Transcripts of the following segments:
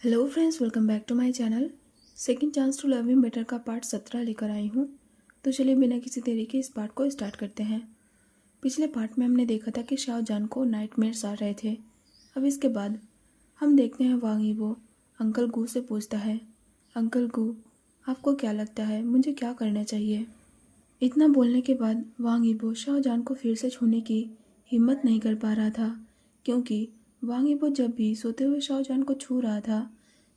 Hello friends, welcome back to my channel. Second chance to love him better का part 17 लेकर आई हूँ। तो चलिए बिना किसी देरी के इस पार्ट को स्टार्ट करते हैं। पिछले पार्ट में हमने देखा था कि शाहजहान को नाइटमेयर्स आ रहे थे। अब इसके बाद हम देखते हैं वांग यीबो अंकल गू से पूछता है, अंकल गू आपको क्या लगता है मुझे क्या करना चाहिए। इतना बोलने के बाद वांग यीबो शाहजहान को फिर से छूने की हिम्मत नहीं कर पा रहा था, क्योंकि वांग यीबो जब भी सोते हुए शाहजहान को छू रहा था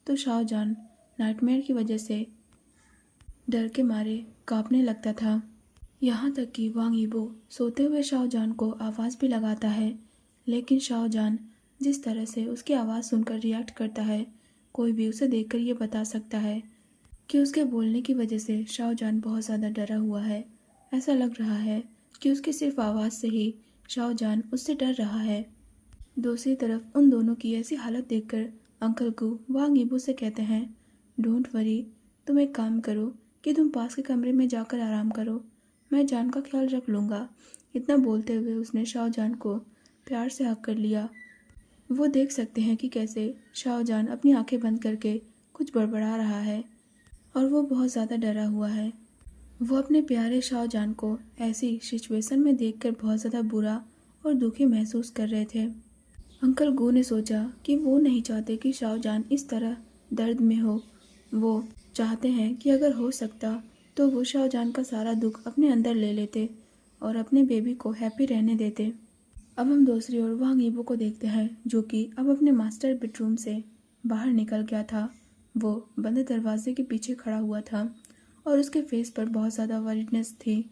तो शाहजहान नाइटमेयर की वजह से डर के मारे कांपने लगता था। यहाँ तक कि वांग यीबो सोते हुए शाहजहान को आवाज़ भी लगाता है, लेकिन शाहजहान जिस तरह से उसकी आवाज़ सुनकर रिएक्ट करता है, कोई भी उसे देखकर ये बता सकता है कि उसके बोलने की वजह से शाहजहान बहुत ज़्यादा डरा हुआ है। ऐसा लग रहा है कि उसकी सिर्फ आवाज़ से ही शाहजहान उससे डर रहा है। दूसरी तरफ उन दोनों की ऐसी हालत देखकर अंकल गू वांग यीबो से कहते हैं, डोंट वरी, तुम एक काम करो कि तुम पास के कमरे में जाकर आराम करो, मैं जान का ख्याल रख लूँगा। इतना बोलते हुए उसने शाहजहान को प्यार से हक कर लिया। वो देख सकते हैं कि कैसे शाहजहान अपनी आंखें बंद करके कुछ बड़बड़ा रहा है और वो बहुत ज़्यादा डरा हुआ है। वो अपने प्यारे शाहजहान को ऐसी सिचुएशन में देखकर बहुत ज़्यादा बुरा और दुखी महसूस कर रहे थे। अंकल गू ने सोचा कि वो नहीं चाहते कि शाहजहान इस तरह दर्द में हो। वो चाहते हैं कि अगर हो सकता तो वो शाहजहान का सारा दुख अपने अंदर ले लेते और अपने बेबी को हैप्पी रहने देते। अब हम दूसरी ओर वांग यीबो को देखते हैं, जो कि अब अपने मास्टर बेडरूम से बाहर निकल गया था। वो बंद दरवाजे के पीछे खड़ा हुआ था और उसके फेस पर बहुत ज़्यादा वरीडनेस थी।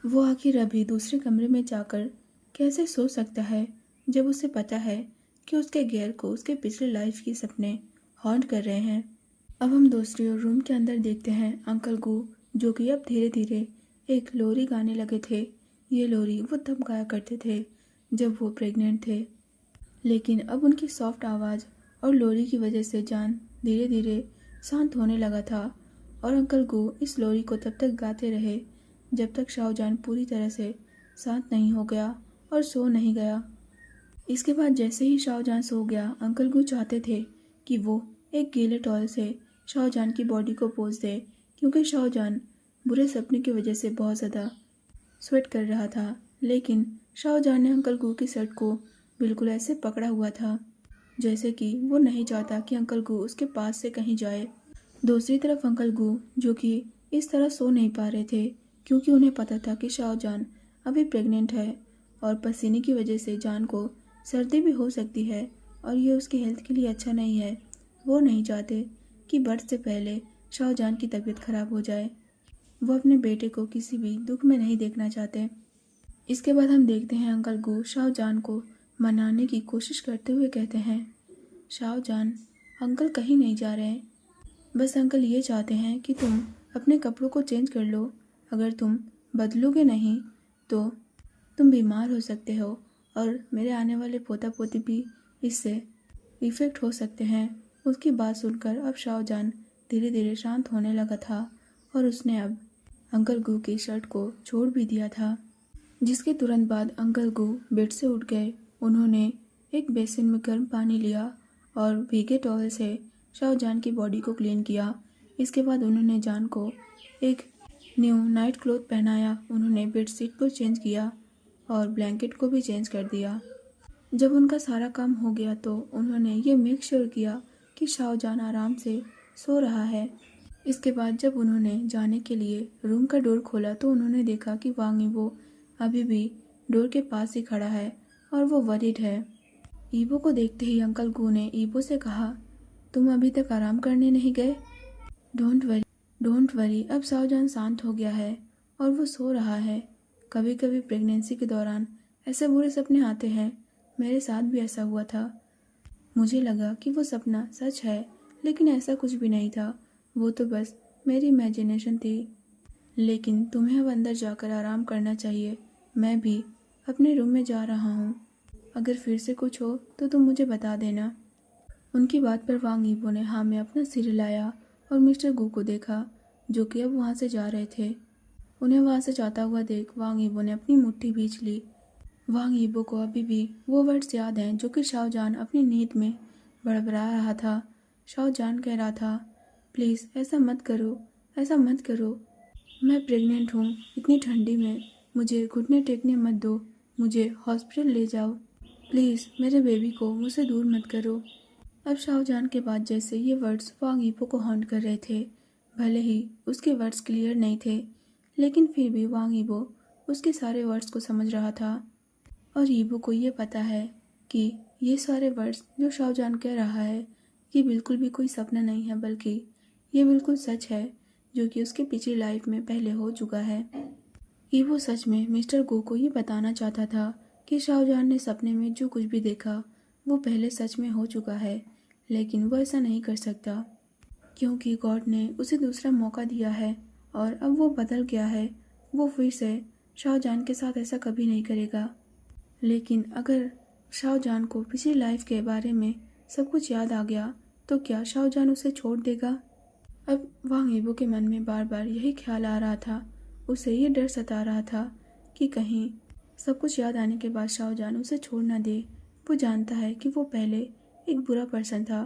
वो आखिर अभी दूसरे कमरे में जाकर कैसे सो सकता है जब उसे पता है कि उसके गैर को उसके पिछले लाइफ के सपने हॉन्ट कर रहे हैं। अब हम दूसरी ओर रूम के अंदर देखते हैं अंकल गू, जो कि अब धीरे धीरे एक लोरी गाने लगे थे। ये लोरी वो तब गाया करते थे जब वो प्रेग्नेंट थे, लेकिन अब उनकी सॉफ्ट आवाज़ और लोरी की वजह से जान धीरे धीरे शांत होने लगा था। और अंकल गू इस लोरी को तब तक गाते रहे जब तक शाहजहान पूरी तरह से शांत नहीं हो गया और सो नहीं गया। इसके बाद जैसे ही शाहजहान सो गया, अंकल गू चाहते थे कि वो एक गीले टॉवल से शाहजहान की बॉडी को पोंछ दे, क्योंकि शाहजहान बुरे सपने की वजह से बहुत ज़्यादा स्वेट कर रहा था। लेकिन शाहजहान ने अंकल गू की शर्ट को बिल्कुल ऐसे पकड़ा हुआ था जैसे कि वो नहीं चाहता कि अंकल गू उसके पास से कहीं जाए। दूसरी तरफ अंकल गू, जो कि इस तरह सो नहीं पा रहे थे क्योंकि उन्हें पता था कि शाहजहान अभी प्रेग्नेंट है और पसीने की वजह से जान को सर्दी भी हो सकती है और ये उसकी हेल्थ के लिए अच्छा नहीं है। वो नहीं चाहते कि बर्थ से पहले शाहजहान की तबीयत खराब हो जाए। वो अपने बेटे को किसी भी दुख में नहीं देखना चाहते। इसके बाद हम देखते हैं अंकल गू शाहजहान को मनाने की कोशिश करते हुए कहते हैं, शाहजहान अंकल कहीं नहीं जा रहे हैं, बस अंकल ये चाहते हैं कि तुम अपने कपड़ों को चेंज कर लो। अगर तुम बदलोगे नहीं तो तुम बीमार हो सकते हो और मेरे आने वाले पोता पोती भी इससे इफ़ेक्ट हो सकते हैं। उसकी बात सुनकर अब शाहजहान धीरे धीरे शांत होने लगा था और उसने अब अंकल गू की शर्ट को छोड़ भी दिया था। जिसके तुरंत बाद अंकल गू बेड से उठ गए। उन्होंने एक बेसिन में गर्म पानी लिया और भीगे टॉवल से शाहजहान की बॉडी को क्लीन किया। इसके बाद उन्होंने जान को एक न्यू नाइट क्लॉथ पहनाया। उन्होंने बेडशीट को चेंज किया और ब्लैंकेट को भी चेंज कर दिया। जब उनका सारा काम हो गया तो उन्होंने ये मेक श्योर किया कि शाहजहान आराम से सो रहा है। इसके बाद जब उन्होंने जाने के लिए रूम का डोर खोला तो उन्होंने देखा कि वांग यीबो अभी भी डोर के पास ही खड़ा है और वो वरीड है। ईबो को देखते ही अंकल गू ने ईबो से कहा, तुम अभी तक आराम करने नहीं गए? डोंट वरी, अब शाहजहान शांत हो गया है और वो सो रहा है। कभी कभी प्रेगनेंसी के दौरान ऐसे बुरे सपने आते हैं, मेरे साथ भी ऐसा हुआ था। मुझे लगा कि वो सपना सच है, लेकिन ऐसा कुछ भी नहीं था, वो तो बस मेरी इमेजिनेशन थी। लेकिन तुम्हें अब अंदर जाकर आराम करना चाहिए। मैं भी अपने रूम में जा रहा हूँ। अगर फिर से कुछ हो तो तुम मुझे बता देना। उनकी बात पर वांग यीबो ने हाँ में अपना सिर हिलाया और मिस्टर गू को देखा, जो कि अब वहाँ से जा रहे थे। उन्हें वहाँ से जाता हुआ देख वांग यीबो ने अपनी मुट्ठी भींच ली। वांग यीबो को अभी भी वो वर्ड्स याद हैं जो कि शाहजहान अपनी नींद में बड़बड़ा रहा था। शाहजहान कह रहा था, प्लीज़ ऐसा मत करो, ऐसा मत करो। मैं प्रेग्नेंट हूँ, इतनी ठंडी में मुझे घुटने टेकने मत दो, मुझे हॉस्पिटल ले जाओ। प्लीज़ मेरे बेबी को मुझसे दूर मत करो। अब शाहजहान के बाद जैसे ये वर्ड्स वांग यीबो को हॉन्ट कर रहे थे। भले ही उसके वर्ड्स क्लियर नहीं थे, लेकिन फिर भी वांग यीबो उसके सारे वर्ड्स को समझ रहा था। और यीबो को ये पता है कि ये सारे वर्ड्स जो शाहजहान कह रहा है, ये बिल्कुल भी कोई सपना नहीं है, बल्कि ये बिल्कुल सच है, जो कि उसके पिछली लाइफ में पहले हो चुका है। यीबो सच में मिस्टर गो को ये बताना चाहता था कि शाहजहान ने सपने में जो कुछ भी देखा वो पहले सच में हो चुका है, लेकिन वो ऐसा नहीं कर सकता क्योंकि गॉड ने उसे दूसरा मौका दिया है और अब वो बदल गया है। वो फिर से शाहजहान के साथ ऐसा कभी नहीं करेगा। लेकिन अगर शाहजहान को पिछली लाइफ के बारे में सब कुछ याद आ गया तो क्या शाहजहान उसे छोड़ देगा? अब वांग यीबो के मन में बार बार यही ख्याल आ रहा था। उसे ये डर सता रहा था कि कहीं सब कुछ याद आने के बाद शाहजहान उसे छोड़ ना दे। वो जानता है कि वो पहले एक बुरा पर्सन था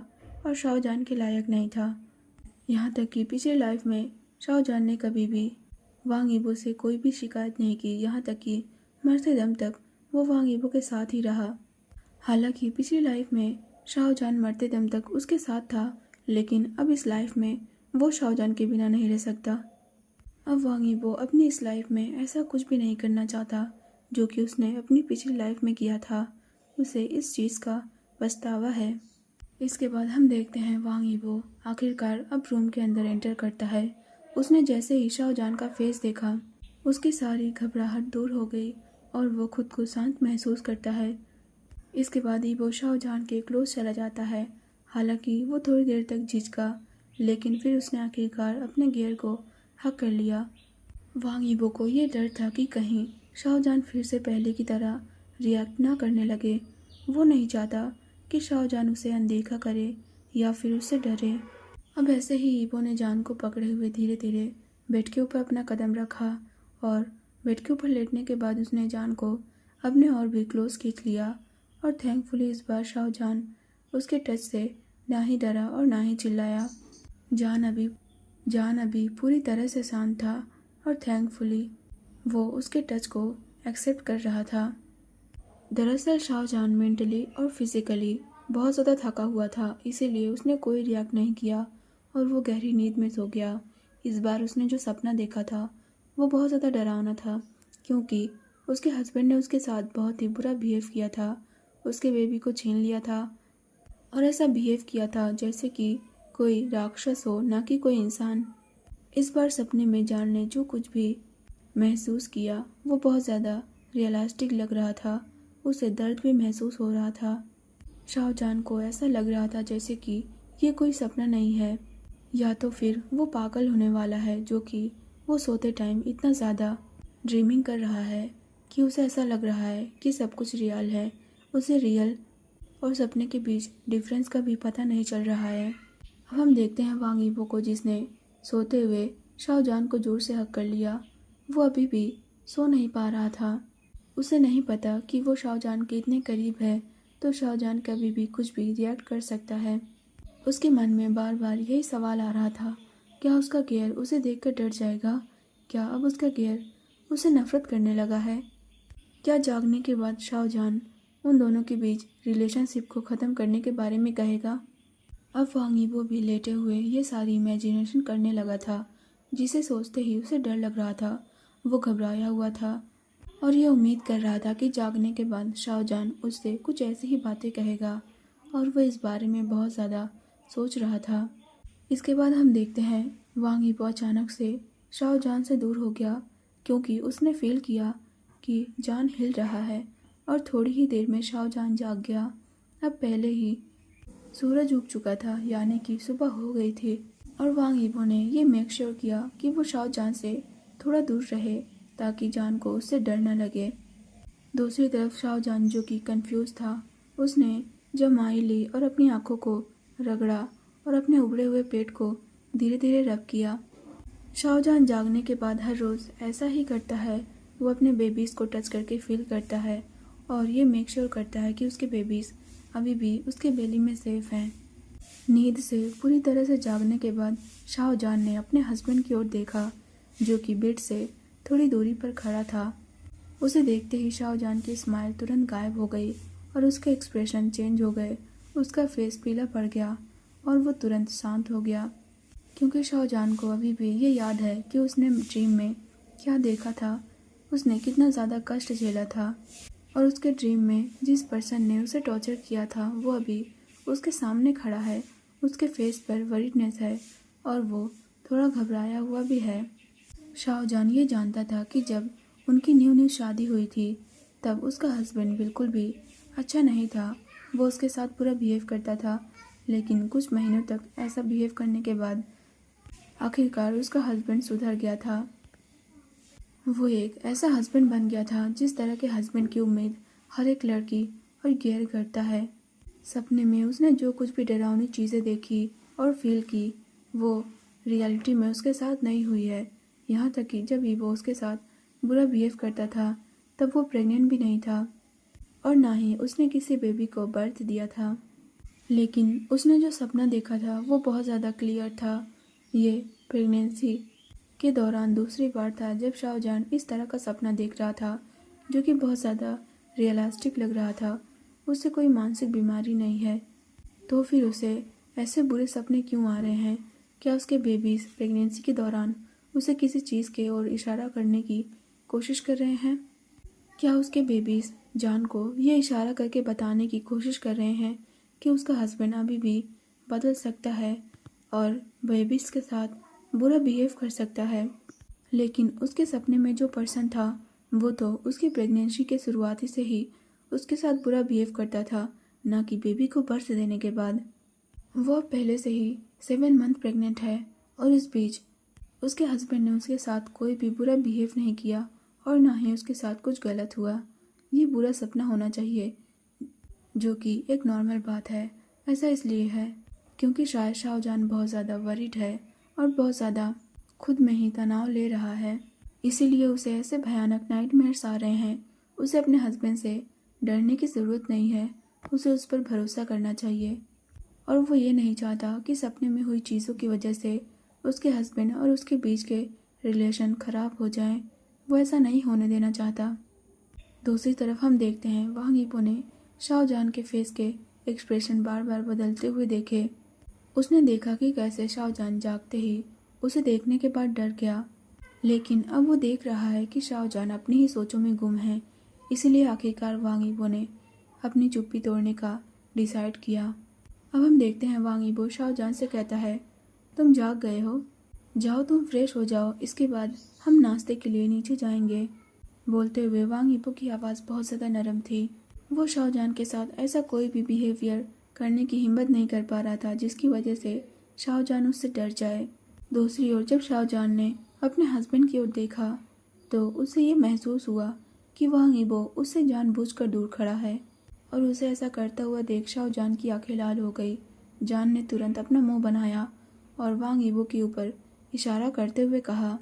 और शाहजहान के लायक नहीं था। यहाँ तक कि पिछले लाइफ में शाहजहान ने कभी भी वांग यीबो से कोई भी शिकायत नहीं की, यहाँ तक कि मरते दम तक वो वांग यीबो के साथ ही रहा। हालांकि पिछली लाइफ में शाहजहान मरते दम तक उसके साथ था, लेकिन अब इस लाइफ में वो शाहजहान के बिना नहीं रह सकता। अब वांग यीबो अपनी इस लाइफ में ऐसा कुछ भी नहीं करना चाहता जो कि उसने अपनी पिछली लाइफ में किया था। उसे इस चीज़ का पछतावा है। इसके बाद हम देखते हैं वांग यीबो आखिरकार अब रूम के अंदर एंटर करता है। उसने जैसे ही शाहजहान का फेस देखा, उसकी सारी घबराहट दूर हो गई और वो खुद को शांत महसूस करता है। इसके बाद यीबो शाहजहान के क्लोज चला जाता है। हालांकि वो थोड़ी देर तक झिझका, लेकिन फिर उसने आखिरकार अपने गियर को हक कर लिया। वांग यीबो को ये डर था कि कहीं शाहजहान फिर से पहले की तरह रिएक्ट ना करने लगे। वो नहीं चाहता कि शाहजहान उसे अनदेखा करे या फिर उससे डरे। अब ऐसे ही यीबो ने जान को पकड़े हुए धीरे धीरे बेड के ऊपर अपना कदम रखा और बेड के ऊपर लेटने के बाद उसने जान को अपने और भी क्लोज खींच लिया। और थैंकफुली इस बार शाहजहान उसके टच से ना ही डरा और ना ही चिल्लाया। जान अभी पूरी तरह से शांत था और थैंकफुली वो उसके टच को एक्सेप्ट कर रहा था। दरअसल शाहजहान मेंटली और फिजिकली बहुत ज़्यादा थका हुआ था, इसीलिए उसने कोई रिएक्ट नहीं किया और वो गहरी नींद में सो गया। इस बार उसने जो सपना देखा था वो बहुत ज़्यादा डरावना था, क्योंकि उसके हस्बैंड ने उसके साथ बहुत ही बुरा बिहेव किया था। उसके बेबी को छीन लिया था और ऐसा बिहेव किया था जैसे कि कोई राक्षस हो, ना कि कोई इंसान। इस बार सपने में जान ने जो कुछ भी महसूस किया वो बहुत ज़्यादा रियलिस्टिक लग रहा था। उसे दर्द भी महसूस हो रहा था। शाहजहान को ऐसा लग रहा था जैसे कि ये कोई सपना नहीं है, या तो फिर वो पागल होने वाला है, जो कि वो सोते टाइम इतना ज़्यादा ड्रीमिंग कर रहा है कि उसे ऐसा लग रहा है कि सब कुछ रियल है। उसे रियल और सपने के बीच डिफरेंस का भी पता नहीं चल रहा है। अब हम देखते हैं वांग यीबो को, जिसने सोते हुए शाहजहान को जोर से हक कर लिया। वो अभी भी सो नहीं पा रहा था। उसे नहीं पता कि वो शाहजहान के इतने करीब है तो शाहजहान कभी भी कुछ भी रिएक्ट कर सकता है। उसके मन में बार बार यही सवाल आ रहा था, क्या उसका गियर उसे देखकर डर जाएगा? क्या अब उसका गियर उसे नफरत करने लगा है? क्या जागने के बाद शाहजहान उन दोनों के बीच रिलेशनशिप को ख़त्म करने के बारे में कहेगा? अब वांग यीबो भी लेटे हुए ये सारी इमेजिनेशन करने लगा था, जिसे सोचते ही उसे डर लग रहा था। वो घबराया हुआ था और ये उम्मीद कर रहा था कि जागने के बाद शाहजहान उससे कुछ ऐसी ही बातें कहेगा, और वो इस बारे में बहुत ज़्यादा सोच रहा था। इसके बाद हम देखते हैं वांग यीबो अचानक से शाहजहान से दूर हो गया, क्योंकि उसने फील किया कि जान हिल रहा है और थोड़ी ही देर में शाहजहान जाग गया। अब पहले ही सूरज उग चुका था, यानी कि सुबह हो गई थी, और वांग यीबो ने ये मेक श्योर किया कि वो शाहजहान से थोड़ा दूर रहे ताकि जान को उससे डर न लगे। दूसरी तरफ शाहजहान, जो कि कंफ्यूज था, उसने जमाई ली और अपनी आंखों को रगड़ा और अपने उभरे हुए पेट को धीरे धीरे रब किया। शाहजहान जागने के बाद हर रोज़ ऐसा ही करता है। वो अपने बेबीज़ को टच करके फील करता है और ये मेक श्योर करता है कि उसके बेबीज़ अभी भी उसके बेली में सेफ हैं। नींद से पूरी तरह से जागने के बाद शाहजहान ने अपने हस्बैंड की ओर देखा, जो कि बेड से थोड़ी दूरी पर खड़ा था। उसे देखते ही शाहजहान की स्माइल तुरंत गायब हो गई और उसके एक्सप्रेशन चेंज हो गए। उसका फेस पीला पड़ गया और वो तुरंत शांत हो गया, क्योंकि शाहजहान को अभी भी ये याद है कि उसने ड्रीम में क्या देखा था, उसने कितना ज़्यादा कष्ट झेला था और उसके ड्रीम में जिस पर्सन ने उसे टॉर्चर किया था वो अभी उसके सामने खड़ा है। उसके फेस पर वरीडनेस है और वो थोड़ा घबराया हुआ भी है। शाहजहान ये जानता था कि जब उनकी न्यू न्यू शादी हुई थी तब उसका हस्बैंड बिल्कुल भी अच्छा नहीं था। वो उसके साथ पूरा बिहेव करता था, लेकिन कुछ महीनों तक ऐसा बिहेव करने के बाद आखिरकार उसका हस्बैंड सुधर गया था। वो एक ऐसा हस्बैंड बन गया था जिस तरह के हस्बैंड की उम्मीद हर एक लड़की और गियर करता है। सपने में उसने जो कुछ भी डरावनी चीज़ें देखी और फील की वो रियलिटी में उसके साथ नहीं हुई है। यहाँ तक कि जब भी वो उसके साथ बुरा बिहेव करता था तब वो प्रेग्नेंट भी नहीं था और ना ही उसने किसी बेबी को बर्थ दिया था। लेकिन उसने जो सपना देखा था वो बहुत ज़्यादा क्लियर था। ये प्रेगनेंसी के दौरान दूसरी बार था जब शाहजहान इस तरह का सपना देख रहा था, जो कि बहुत ज़्यादा रियलिस्टिक लग रहा था। उसे कोई मानसिक बीमारी नहीं है, तो फिर उसे ऐसे बुरे सपने क्यों आ रहे हैं? क्या उसके बेबीज़ प्रेगनेंसी के दौरान उसे किसी चीज़ के ओर इशारा करने की कोशिश कर रहे हैं? क्या उसके बेबीज़ जान को ये इशारा करके बताने की कोशिश कर रहे हैं कि उसका हस्बैंड अभी भी बदल सकता है और बेबीज़ के साथ बुरा बिहेव कर सकता है? लेकिन उसके सपने में जो पर्सन था वो तो उसकी प्रेगनेंसी के शुरुआती से ही उसके साथ बुरा बिहेव करता था, ना कि बेबी को बर्थ देने के बाद। वो अब पहले से ही 7 मंथ प्रेग्नेंट है और इस बीच उसके हस्बैंड ने उसके साथ कोई भी बुरा बिहेव नहीं किया और ना ही उसके साथ कुछ गलत हुआ। ये बुरा सपना होना चाहिए, जो कि एक नॉर्मल बात है। ऐसा इसलिए है क्योंकि शायद शाहजहान बहुत ज़्यादा वरीड है और बहुत ज़्यादा खुद में ही तनाव ले रहा है, इसीलिए उसे ऐसे भयानक नाइटमेयर्स आ रहे हैं। उसे अपने हस्बैंड से डरने की ज़रूरत नहीं है, उसे उस पर भरोसा करना चाहिए। और वो ये नहीं चाहता कि सपने में हुई चीज़ों की वजह से उसके हस्बैंड और उसके बीच के रिलेशन ख़राब हो जाएं। वो ऐसा नहीं होने देना चाहता। दूसरी तरफ हम देखते हैं वांग यीपो ने शाहजहान के फेस के एक्सप्रेशन बार बार बदलते हुए देखे। उसने देखा कि कैसे शाहजहान जागते ही उसे देखने के बाद डर गया, लेकिन अब वो देख रहा है कि शाहजहान अपनी ही सोचों में गुम है। इसीलिए आखिरकार वांग यीपो ने अपनी चुप्पी तोड़ने का डिसाइड किया। अब हम देखते हैं वांग यीपो शाहजहान से कहता है, तुम जाग गए हो, जाओ तुम फ्रेश हो जाओ, इसके बाद हम नाश्ते के लिए नीचे जाएंगे। बोलते हुए वांग यीपो की आवाज़ बहुत ज़्यादा नरम थी। वो शाहजहान के साथ ऐसा कोई भी बिहेवियर करने की हिम्मत नहीं कर पा रहा था जिसकी वजह से शाहजहान उससे डर जाए। दूसरी ओर जब शाहजहान ने अपने हस्बैंड की ओर देखा तो उसे ये महसूस हुआ कि वांग यीपो उससे जानबूझकर दूर खड़ा है और उसे ऐसा करता हुआ देख शाहजहान की आंखें लाल हो गई। जान ने तुरंत अपना मुंह बनाया और वांग यीपो के ऊपर इशारा करते हुए कहा,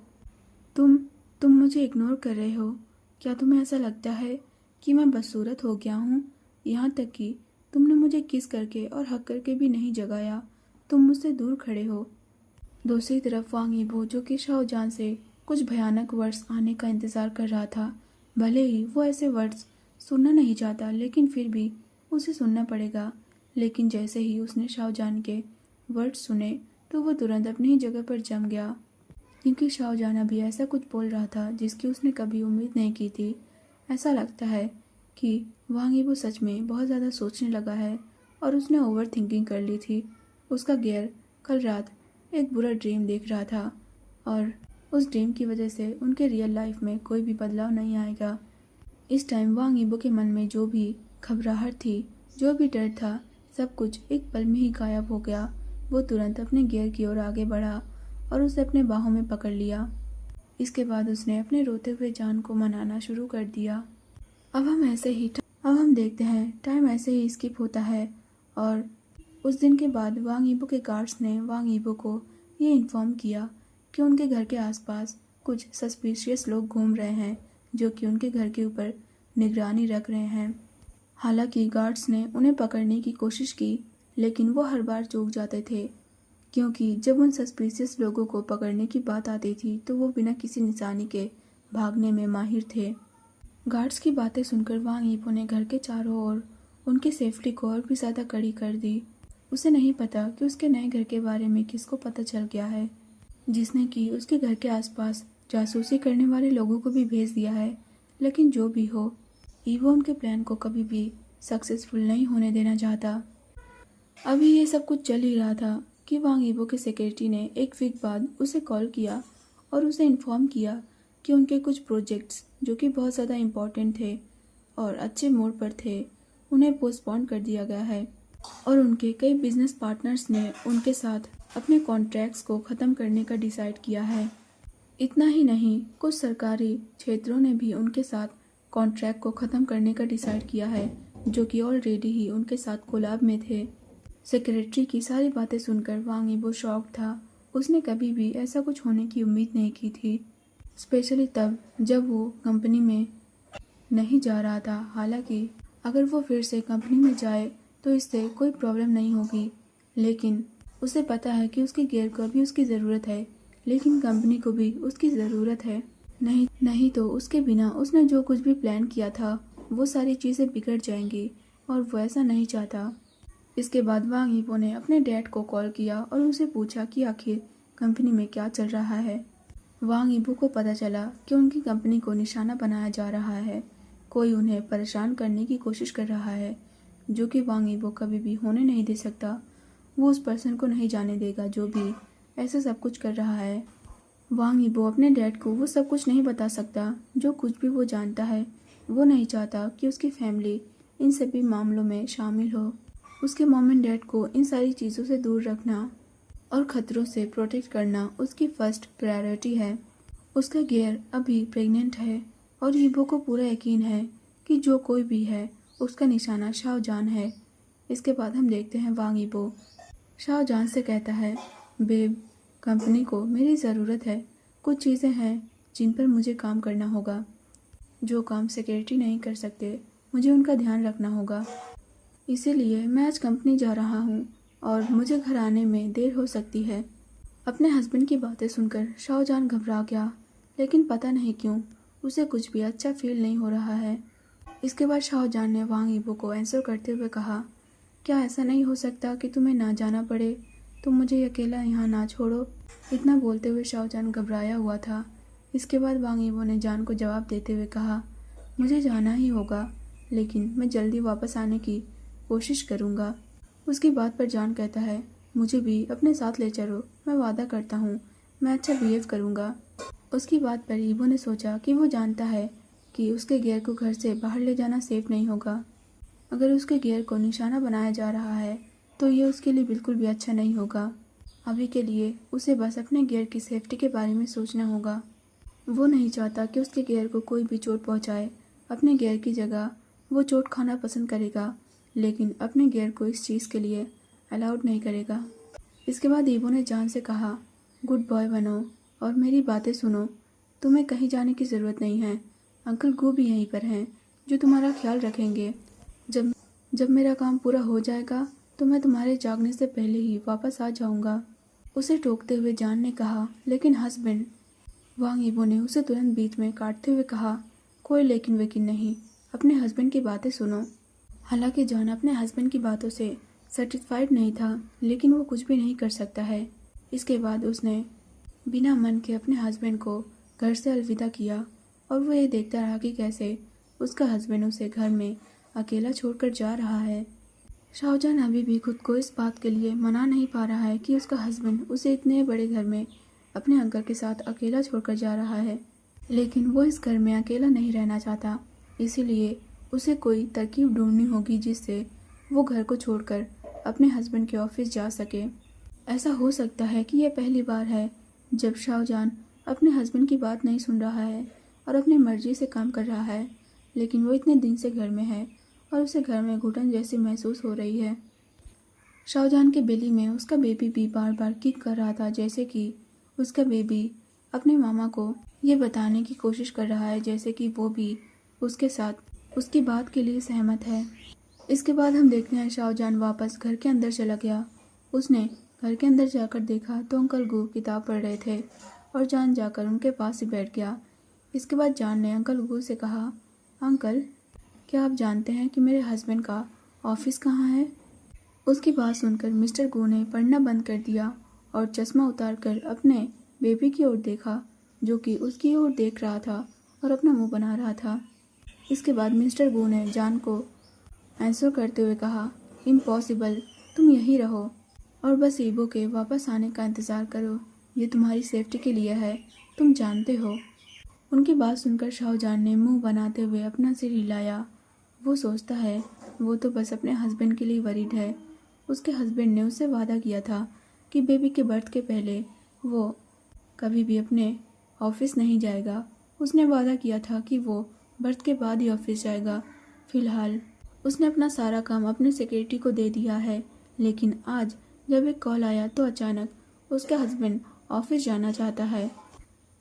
तुम मुझे इग्नोर कर रहे हो? क्या तुम्हें ऐसा लगता है कि मैं बदसूरत हो गया हूँ? यहाँ तक कि तुमने मुझे किस करके और हक करके भी नहीं जगाया, तुम मुझसे दूर खड़े हो। दूसरी तरफ वांग यीपो, जो कि शाहजहान से कुछ भयानक वर्ड्स आने का इंतज़ार कर रहा था, भले ही वो ऐसे वर्ड्स सुनना नहीं चाहता लेकिन फिर भी उसे सुनना पड़ेगा। लेकिन जैसे ही उसने शाहजहान के वर्ड्स सुने तो वो तुरंत अपनी ही जगह पर जम गया, क्योंकि शाहजहान अभी ऐसा कुछ बोल रहा था जिसकी उसने कभी उम्मीद नहीं की थी। ऐसा लगता है कि वांग यीपो सच में बहुत ज़्यादा सोचने लगा है और उसने ओवर थिंकिंग कर ली थी। उसका गियर कल रात एक बुरा ड्रीम देख रहा था और उस ड्रीम की वजह से उनके रियल लाइफ में कोई भी बदलाव नहीं आएगा। इस टाइम वांग यीपो के मन में जो भी घबराहट थी, जो भी डर था, सब कुछ एक पल में ही गायब हो गया। वो तुरंत अपने गियर की ओर आगे बढ़ा और उसे अपने बाहों में पकड़ लिया। इसके बाद उसने अपने रोते हुए जान को मनाना शुरू कर दिया। अब हम देखते हैं टाइम ऐसे ही स्किप होता है और उस दिन के बाद वांग यीपो के गार्ड्स ने वांग यीपो को ये इन्फॉर्म किया कि उनके घर के आसपास कुछ सस्पिशियस लोग घूम रहे हैं, जो कि उनके घर के ऊपर निगरानी रख रहे हैं। हालांकि गार्ड्स ने उन्हें पकड़ने की कोशिश की, लेकिन वो हर बार चूक जाते थे, क्योंकि जब उन सस्पिशियस लोगों को पकड़ने की बात आती थी तो वो बिना किसी निशानी के भागने में माहिर थे। गार्ड्स की बातें सुनकर वांग यीपो ने घर के चारों ओर उनकी सेफ्टी को और भी ज़्यादा कड़ी कर दी। उसे नहीं पता कि उसके नए घर के बारे में किसको पता चल गया है, जिसने कि उसके घर के आसपास जासूसी करने वाले लोगों को भी भेज दिया है। लेकिन जो भी हो, ईवो उनके प्लान को कभी भी सक्सेसफुल नहीं होने देना चाहता। अभी ये सब कुछ चल ही रहा था कि वांग यीबो के सेक्रेटरी ने एक वीक बाद उसे कॉल किया और उसे इन्फॉर्म किया कि उनके कुछ प्रोजेक्ट्स जो कि बहुत ज़्यादा इम्पोर्टेंट थे और अच्छे मोड़ पर थे, उन्हें पोस्टपोन कर दिया गया है और उनके कई बिजनेस पार्टनर्स ने उनके साथ अपने कॉन्ट्रैक्ट्स को ख़त्म करने का डिसाइड किया है। इतना ही नहीं, कुछ सरकारी क्षेत्रों ने भी उनके साथ कॉन्ट्रैक्ट को ख़त्म करने का डिसाइड किया है, जो कि ऑलरेडी ही उनके साथ कोलैब में थे। सेक्रेटरी की सारी बातें सुनकर वांग यीबो शॉक था। उसने कभी भी ऐसा कुछ होने की उम्मीद नहीं की थी, स्पेशली तब जब वो कंपनी में नहीं जा रहा था। हालांकि अगर वो फिर से कंपनी में जाए तो इससे कोई प्रॉब्लम नहीं होगी, लेकिन उसे पता है कि उसके गियर को अभी उसकी ज़रूरत है, लेकिन कंपनी को भी उसकी ज़रूरत है। नहीं तो उसके बिना उसने जो कुछ भी प्लान किया था वो सारी चीज़ें बिगड़ जाएंगी और वो ऐसा नहीं चाहता। इसके बाद वांग यीबो ने अपने डैड को कॉल किया और उनसे पूछा कि आखिर कंपनी में क्या चल रहा है। वांग यीबो को पता चला कि उनकी कंपनी को निशाना बनाया जा रहा है, कोई उन्हें परेशान करने की कोशिश कर रहा है, जो कि वांग यीबो कभी भी होने नहीं दे सकता। वो उस पर्सन को नहीं जाने देगा जो भी ऐसा सब कुछ कर रहा है। वांग यीबो अपने डैड को वो सब कुछ नहीं बता सकता। जो कुछ भी वो जानता है, वो नहीं चाहता कि उसकी फैमिली इन सभी मामलों में शामिल हो। उसके मॉम एंड डैड को इन सारी चीज़ों से दूर रखना और ख़तरों से प्रोटेक्ट करना उसकी फर्स्ट प्रायोरिटी है। उसका गियर अभी प्रेग्नेंट है और यीबो को पूरा यकीन है कि जो कोई भी है उसका निशाना शाओजान है। इसके बाद हम देखते हैं वांग यीबो शाओजान से कहता है, बेब, कंपनी को मेरी ज़रूरत है। कुछ चीज़ें हैं जिन पर मुझे काम करना होगा, जो काम सेक्रेटरी नहीं कर सकते, मुझे उनका ध्यान रखना होगा। इसीलिए मैं आज कंपनी जा रहा हूँ और मुझे घर आने में देर हो सकती है। अपने हस्बैंड की बातें सुनकर शाओजान घबरा गया, लेकिन पता नहीं क्यों उसे कुछ भी अच्छा फील नहीं हो रहा है। इसके बाद शाओजान ने वांग यीबो को आंसर करते हुए कहा, क्या ऐसा नहीं हो सकता कि तुम्हें ना जाना पड़े? तुम मुझे अकेला यहाँ ना छोड़ो। इतना बोलते हुए शाओजान घबराया हुआ था। इसके बाद वांग यीबो ने जान को जवाब देते हुए कहा, मुझे जाना ही होगा, लेकिन मैं जल्दी वापस आने की कोशिश करूँगा। उसकी बात पर जान कहता है, मुझे भी अपने साथ ले चलो, मैं वादा करता हूँ मैं अच्छा बिहेव करूँगा। उसकी बात पर यीबो ने सोचा कि वो जानता है कि उसके गियर को घर से बाहर ले जाना सेफ नहीं होगा। अगर उसके गियर को निशाना बनाया जा रहा है तो ये उसके लिए बिल्कुल भी अच्छा नहीं होगा। अभी के लिए उसे बस अपने गियर की सेफ्टी के बारे में सोचना होगा। वो नहीं चाहता कि उसके गियर को कोई भी चोट पहुँचाए। अपने गियर की जगह वो चोट खाना पसंद करेगा, लेकिन अपने गियर को इस चीज़ के लिए अलाउड नहीं करेगा। इसके बाद यीबो ने जान से कहा, गुड बॉय बनो और मेरी बातें सुनो। तुम्हें कहीं जाने की ज़रूरत नहीं है। अंकल गो भी यहीं पर हैं जो तुम्हारा ख्याल रखेंगे। जब मेरा काम पूरा हो जाएगा तो मैं तुम्हारे जागने से पहले ही वापस आ जाऊंगा। उसे टोकते हुए जान ने कहा, लेकिन हस्बैंड। वांग यीबो ने उसे तुरंत बीच में काटते हुए कहा, कोई लेकिन वेकिन नहीं, अपने हस्बैंड की बातें सुनो। हालांकि जान अपने हस्बैंड की बातों से सेटिस्फाइड नहीं था, लेकिन वो कुछ भी नहीं कर सकता है। इसके बाद उसने बिना मन के अपने हस्बैंड को घर से अलविदा किया और वो ये देखता रहा कि कैसे उसका हस्बैंड उसे घर में अकेला छोड़कर जा रहा है। शाओजान अभी भी खुद को इस बात के लिए मना नहीं पा रहा है कि उसका हस्बैंड उसे इतने बड़े घर में अपने अंकल के साथ अकेला छोड़कर जा रहा है, लेकिन वो इस घर में अकेला नहीं रहना चाहता। इसीलिए उसे कोई तरकीब ढूंढनी होगी जिससे वो घर को छोड़कर अपने हस्बैंड के ऑफिस जा सके। ऐसा हो सकता है कि यह पहली बार है जब शाओजान अपने हस्बैंड की बात नहीं सुन रहा है और अपनी मर्जी से काम कर रहा है, लेकिन वो इतने दिन से घर में है और उसे घर में घुटन जैसी महसूस हो रही है। शाओजान के बेली में उसका बेबी भी बार बार किक कर रहा था, जैसे कि उसका बेबी अपने मामा को ये बताने की कोशिश कर रहा है जैसे कि वो भी उसके साथ उसकी बात के लिए सहमत है। इसके बाद हम देखते हैं शाहजहान वापस घर के अंदर चला गया। उसने घर के अंदर जाकर देखा तो अंकल गू किताब पढ़ रहे थे और जान जाकर उनके पास ही बैठ गया। इसके बाद जान ने अंकल गू से कहा, अंकल, क्या आप जानते हैं कि मेरे हस्बैंड का ऑफिस कहाँ है? उसकी बात सुनकर मिस्टर गू ने पढ़ना बंद कर दिया और चश्मा उतारकर अपने बेबी की ओर देखा, जो कि उसकी ओर देख रहा था और अपना मुंह बना रहा था। इसके बाद मिस्टर गू ने जान को आंसर करते हुए कहा, इम्पॉसिबल, तुम यहीं रहो और बस ईबो के वापस आने का इंतज़ार करो। ये तुम्हारी सेफ्टी के लिए है, तुम जानते हो। उनकी बात सुनकर शाहजहान ने मुंह बनाते हुए अपना सिर हिलाया। वो सोचता है वो तो बस अपने हस्बैंड के लिए वरीड है। उसके हस्बैंड ने उससे वादा किया था कि बेबी के बर्थ के पहले वो कभी भी अपने ऑफिस नहीं जाएगा। उसने वादा किया था कि वो बर्थ के बाद ही ऑफिस जाएगा। फिलहाल उसने अपना सारा काम अपने सेक्रेटरी को दे दिया है, लेकिन आज जब एक कॉल आया तो अचानक उसके हस्बैंड ऑफिस जाना चाहता है।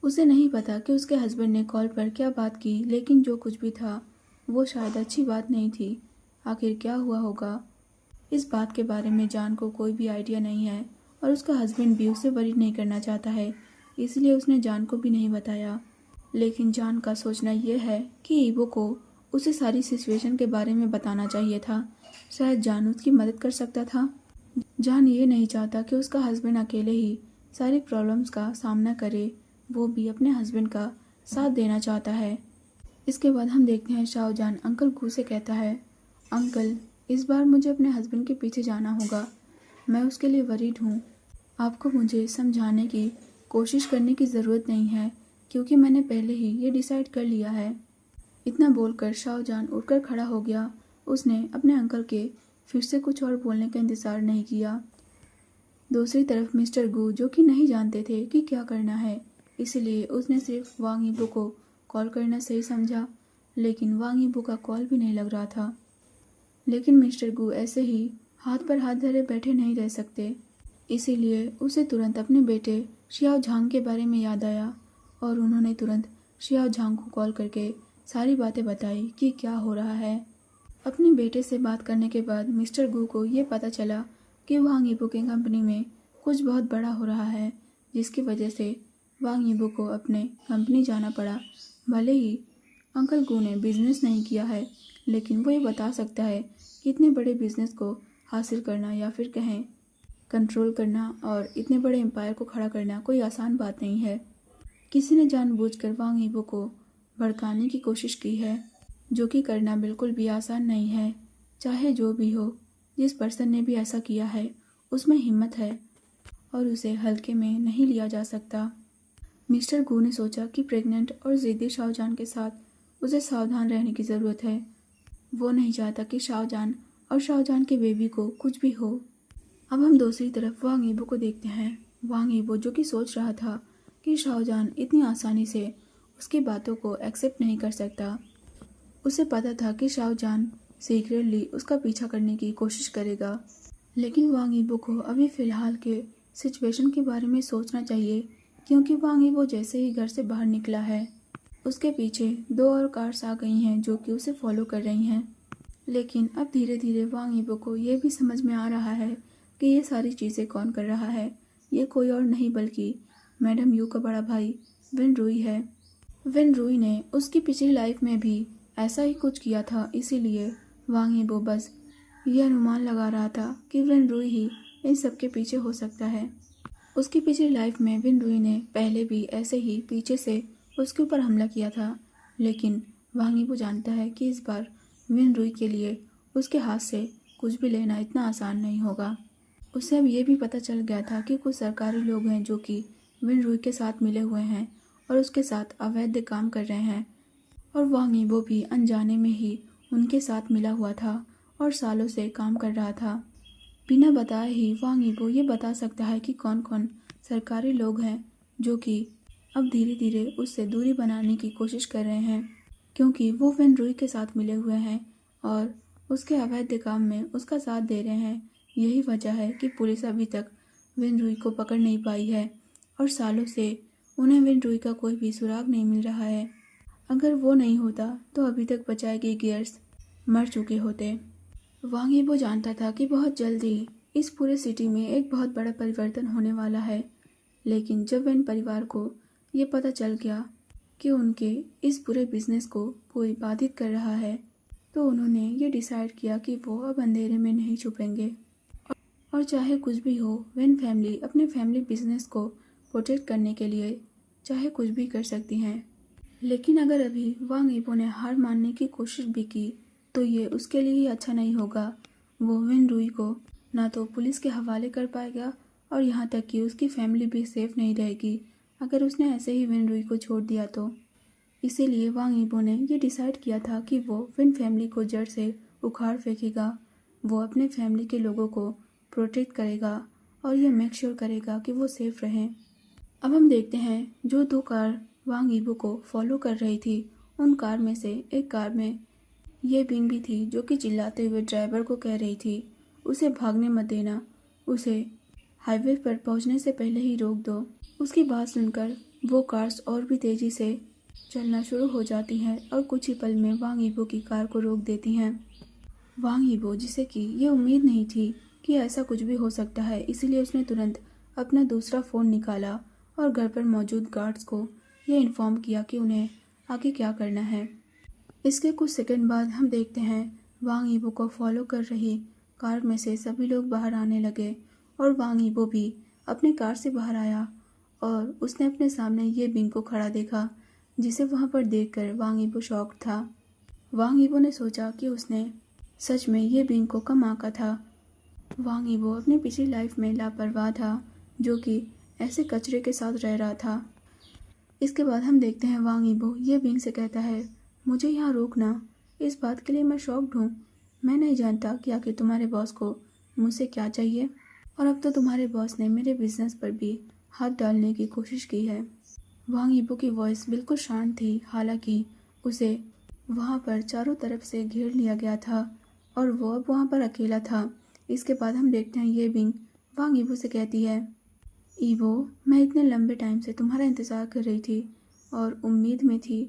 उसे नहीं पता कि उसके हस्बैंड ने कॉल पर क्या बात की, लेकिन जो कुछ भी था वो शायद अच्छी बात नहीं थी। आखिर क्या हुआ होगा, इस बात के बारे में जान को कोई भी आइडिया नहीं है और उसका हस्बैंड भी उसे वरी नहीं करना चाहता है, इसलिए उसने जान को भी नहीं बताया। लेकिन जान का सोचना यह है कि ईबो को उसे सारी सिचुएशन के बारे में बताना चाहिए था। शायद जान उसकी मदद कर सकता था। जान ये नहीं चाहता कि उसका हस्बैंड अकेले ही सारी प्रॉब्लम्स का सामना करे, वो भी अपने हस्बैंड का साथ देना चाहता है। इसके बाद हम देखते हैं शाहजहान अंकल गू से कहता है, अंकल, इस बार मुझे अपने हस्बैंड के पीछे जाना होगा। मैं उसके लिए वरीड हूँ। आपको मुझे समझाने की कोशिश करने की ज़रूरत नहीं है, क्योंकि मैंने पहले ही ये डिसाइड कर लिया है। इतना बोलकर शाहजहान उठकर खड़ा हो गया। उसने अपने अंकल के फिर से कुछ और बोलने का इंतज़ार नहीं किया। दूसरी तरफ मिस्टर गू, जो कि नहीं जानते थे कि क्या करना है, इसलिए उसने सिर्फ वांग यीबो को कॉल करना सही समझा, लेकिन वांग यीबो का कॉल भी नहीं लग रहा था। लेकिन मिस्टर गू ऐसे ही हाथ पर हाथ धरे बैठे नहीं रह सकते, इसीलिए उसे तुरंत अपने बेटे शियाओ झांग के बारे में याद आया और उन्होंने तुरंत शियाओ झांग को कॉल करके सारी बातें बताई कि क्या हो रहा है। अपने बेटे से बात करने के बाद मिस्टर गू को ये पता चला कि वांग यीबो की कंपनी में कुछ बहुत बड़ा हो रहा है, जिसकी वजह से वांग यीबो को अपने कंपनी जाना पड़ा। भले ही अंकल गू ने बिजनेस नहीं किया है, लेकिन वो ये बता सकता है कि इतने बड़े बिजनेस को हासिल करना या फिर कहें कंट्रोल करना और इतने बड़े एम्पायर को खड़ा करना कोई आसान बात नहीं है। किसी ने जानबूझकर वांग यीबो को भड़काने की कोशिश की है, जो कि करना बिल्कुल भी आसान नहीं है। चाहे जो भी हो, जिस पर्सन ने भी ऐसा किया है उसमें हिम्मत है और उसे हल्के में नहीं लिया जा सकता। मिस्टर गू ने सोचा कि प्रेग्नेंट और ज़िद्दी शाहजहान के साथ उसे सावधान रहने की ज़रूरत है। वो नहीं चाहता कि शाहजहान और शाहजहान के बेबी को कुछ भी हो। अब हम दूसरी तरफ वांग यीबो को देखते हैं। वांग यीबो, जो कि सोच रहा था कि शाहजहान इतनी आसानी से उसकी बातों को एक्सेप्ट नहीं कर सकता। उसे पता था कि शाहजहान सीक्रेटली उसका पीछा करने की कोशिश करेगा, लेकिन वांग यीबो को अभी फ़िलहाल के सिचुएशन के बारे में सोचना चाहिए, क्योंकि वांग यीबो जैसे ही घर से बाहर निकला है उसके पीछे 2 और कार्स आ गई हैं जो कि उसे फॉलो कर रही हैं। लेकिन अब धीरे धीरे वांग यीबो को ये भी समझ में आ रहा है कि ये सारी चीज़ें कौन कर रहा है। ये कोई और नहीं बल्कि मैडम यू का बड़ा भाई विन रुई है। विन रुई ने उसकी पिछली लाइफ में भी ऐसा ही कुछ किया था, इसीलिए वांग यीबो बस ये अनुमान लगा रहा था कि विन रुई ही इन सब के पीछे हो सकता है। उसकी पिछली लाइफ में विन रुई ने पहले भी ऐसे ही पीछे से उसके ऊपर हमला किया था, लेकिन वांग यीबो जानता है कि इस बार विन रुई के लिए उसके हाथ से कुछ भी लेना इतना आसान नहीं होगा। उसे अब ये भी पता चल गया था कि कुछ सरकारी लोग हैं जो कि विन रुई के साथ मिले हुए हैं और उसके साथ अवैध काम कर रहे हैं, और वांग यीबो भी अनजाने में ही उनके साथ मिला हुआ था और सालों से काम कर रहा था। बिना बताए ही वांग यीबो ये बता सकता है कि कौन कौन सरकारी लोग हैं जो कि अब धीरे धीरे उससे दूरी बनाने की कोशिश कर रहे हैं, क्योंकि वो विन रुई के साथ मिले हुए हैं और उसके अवैध काम में उसका साथ दे रहे हैं। यही वजह है कि पुलिस अभी तक विन रुई को पकड़ नहीं पाई है और सालों से उन्हें विन रुई का कोई भी सुराग नहीं मिल रहा है। अगर वो नहीं होता तो अभी तक बचाए गए गियर्स मर चुके होते। वांग यीबो जानता था कि बहुत जल्द ही इस पूरे सिटी में एक बहुत बड़ा परिवर्तन होने वाला है, लेकिन जब वेन परिवार को ये पता चल गया कि उनके इस पूरे बिजनेस को कोई बाधित कर रहा है, तो उन्होंने ये डिसाइड किया कि वो अब अंधेरे में नहीं छुपेंगे और चाहे कुछ भी हो, वेन फैमिली अपने फैमिली बिजनेस को प्रोटेक्ट करने के लिए चाहे कुछ भी कर सकती हैं। लेकिन अगर अभी वांग यीबो ने हार मानने की कोशिश भी की तो ये उसके लिए ही अच्छा नहीं होगा। वो वेन रुई को ना तो पुलिस के हवाले कर पाएगा और यहाँ तक कि उसकी फैमिली भी सेफ नहीं रहेगी अगर उसने ऐसे ही वेन रुई को छोड़ दिया तो। इसीलिए वांग यीबो ने ये डिसाइड किया था कि वो वेन फैमिली को जड़ से उखाड़ फेंकेगा। वो अपने फैमिली के लोगों को प्रोटेक्ट करेगा और ये मेक श्योर करेगा कि वो सेफ रहें। अब हम देखते हैं जो दो कार वांग यीबो को फॉलो कर रही थी, उन कार में से एक कार में ये बिंग भी थी जो कि चिल्लाते हुए ड्राइवर को कह रही थी उसे भागने मत देना, उसे हाईवे पर पहुंचने से पहले ही रोक दो। उसकी बात सुनकर वो कार्स और भी तेजी से चलना शुरू हो जाती हैं और कुछ ही पल में वांग यीबो की कार को रोक देती हैं। वांग यीबो, जिसे कि ये उम्मीद नहीं थी कि ऐसा कुछ भी हो सकता है, इसीलिए उसने तुरंत अपना दूसरा फ़ोन निकाला और घर पर मौजूद गार्ड्स को ये इन्फॉर्म किया कि उन्हें आगे क्या करना है। इसके कुछ सेकंड बाद हम देखते हैं वांग यीबो को फॉलो कर रही कार में से सभी लोग बाहर आने लगे और वांग यीबो भी अपने कार से बाहर आया और उसने अपने सामने ये बिंग को खड़ा देखा, जिसे वहाँ पर देखकर वांग यीबो शॉक था। वांग यीबो ने सोचा कि उसने सच में ये बिंग को कम आंका था। वांग यीबो अपनी पिछली लाइफ में लापरवाह था जो कि ऐसे कचरे के साथ रह रहा था। इसके बाद हम देखते हैं वांग यीबो ये बिंग से कहता है, मुझे यहाँ रोकना, इस बात के लिए मैं शॉक्ड हूँ। मैं नहीं जानता कि आखिर तुम्हारे बॉस को मुझसे क्या चाहिए और अब तो तुम्हारे बॉस ने मेरे बिजनेस पर भी हाथ डालने की कोशिश की है। वांग यीबो की वॉइस बिल्कुल शांत थी, हालांकि उसे वहाँ पर चारों तरफ से घेर लिया गया था और वो अब वहाँ पर अकेला था। इसके बाद हम देखते हैं ये बिंग वांग यीबो से कहती है, ईवो, मैं इतने लंबे टाइम से तुम्हारा इंतज़ार कर रही थी और उम्मीद में थी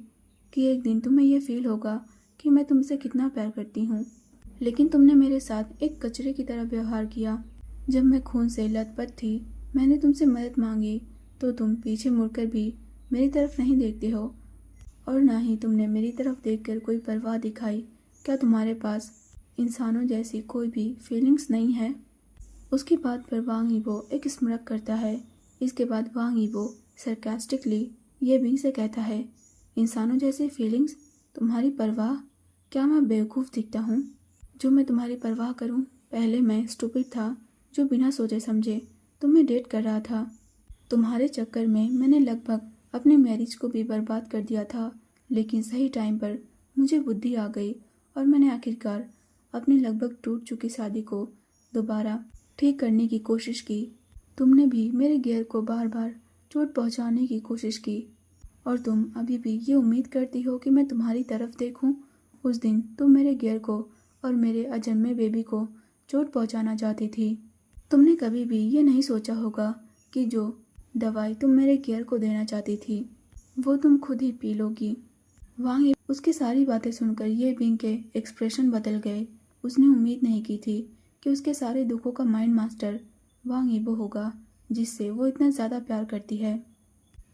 कि एक दिन तुम्हें यह फील होगा कि मैं तुमसे कितना प्यार करती हूँ, लेकिन तुमने मेरे साथ एक कचरे की तरह व्यवहार किया। जब मैं खून से लथपथ थी, मैंने तुमसे मदद मांगी तो तुम पीछे मुड़कर भी मेरी तरफ नहीं देखते हो और ना ही तुमने मेरी तरफ देखकर कोई परवाह दिखाई। क्या तुम्हारे पास इंसानों जैसी कोई भी फीलिंग्स नहीं है? उसकी बात पर वांग यीबो एक स्मरक करता है। इसके बाद वांग यीबो सरकास्टिकली ये बिंग से कहता है, इंसानों जैसी फीलिंग्स, तुम्हारी परवाह? क्या मैं बेवकूफ़ दिखता हूँ जो मैं तुम्हारी परवाह करूँ? पहले मैं स्टूपिड था जो बिना सोचे समझे तुम्हें डेट कर रहा था। तुम्हारे चक्कर में मैंने लगभग अपने मैरिज को भी बर्बाद कर दिया था, लेकिन सही टाइम पर मुझे बुद्धि आ गई और मैंने आखिरकार अपनी लगभग टूट चुकी शादी को दोबारा ठीक करने की कोशिश की। तुमने भी मेरे गियर को बार बार चोट पहुंचाने की कोशिश की और तुम अभी भी ये उम्मीद करती हो कि मैं तुम्हारी तरफ देखूं। उस दिन तुम मेरे गियर को और मेरे अजन्मे बेबी को चोट पहुंचाना चाहती थी। तुमने कभी भी ये नहीं सोचा होगा कि जो दवाई तुम मेरे गियर को देना चाहती थी वो तुम खुद ही पी लोगी। वांग उसकी सारी बातें सुनकर ये बिंग के एक्सप्रेशन बदल गए। उसने उम्मीद नहीं की थी कि उसके सारे दुखों का माइंड मास्टर वांग यीबो होगा, जिससे वो इतना ज़्यादा प्यार करती है।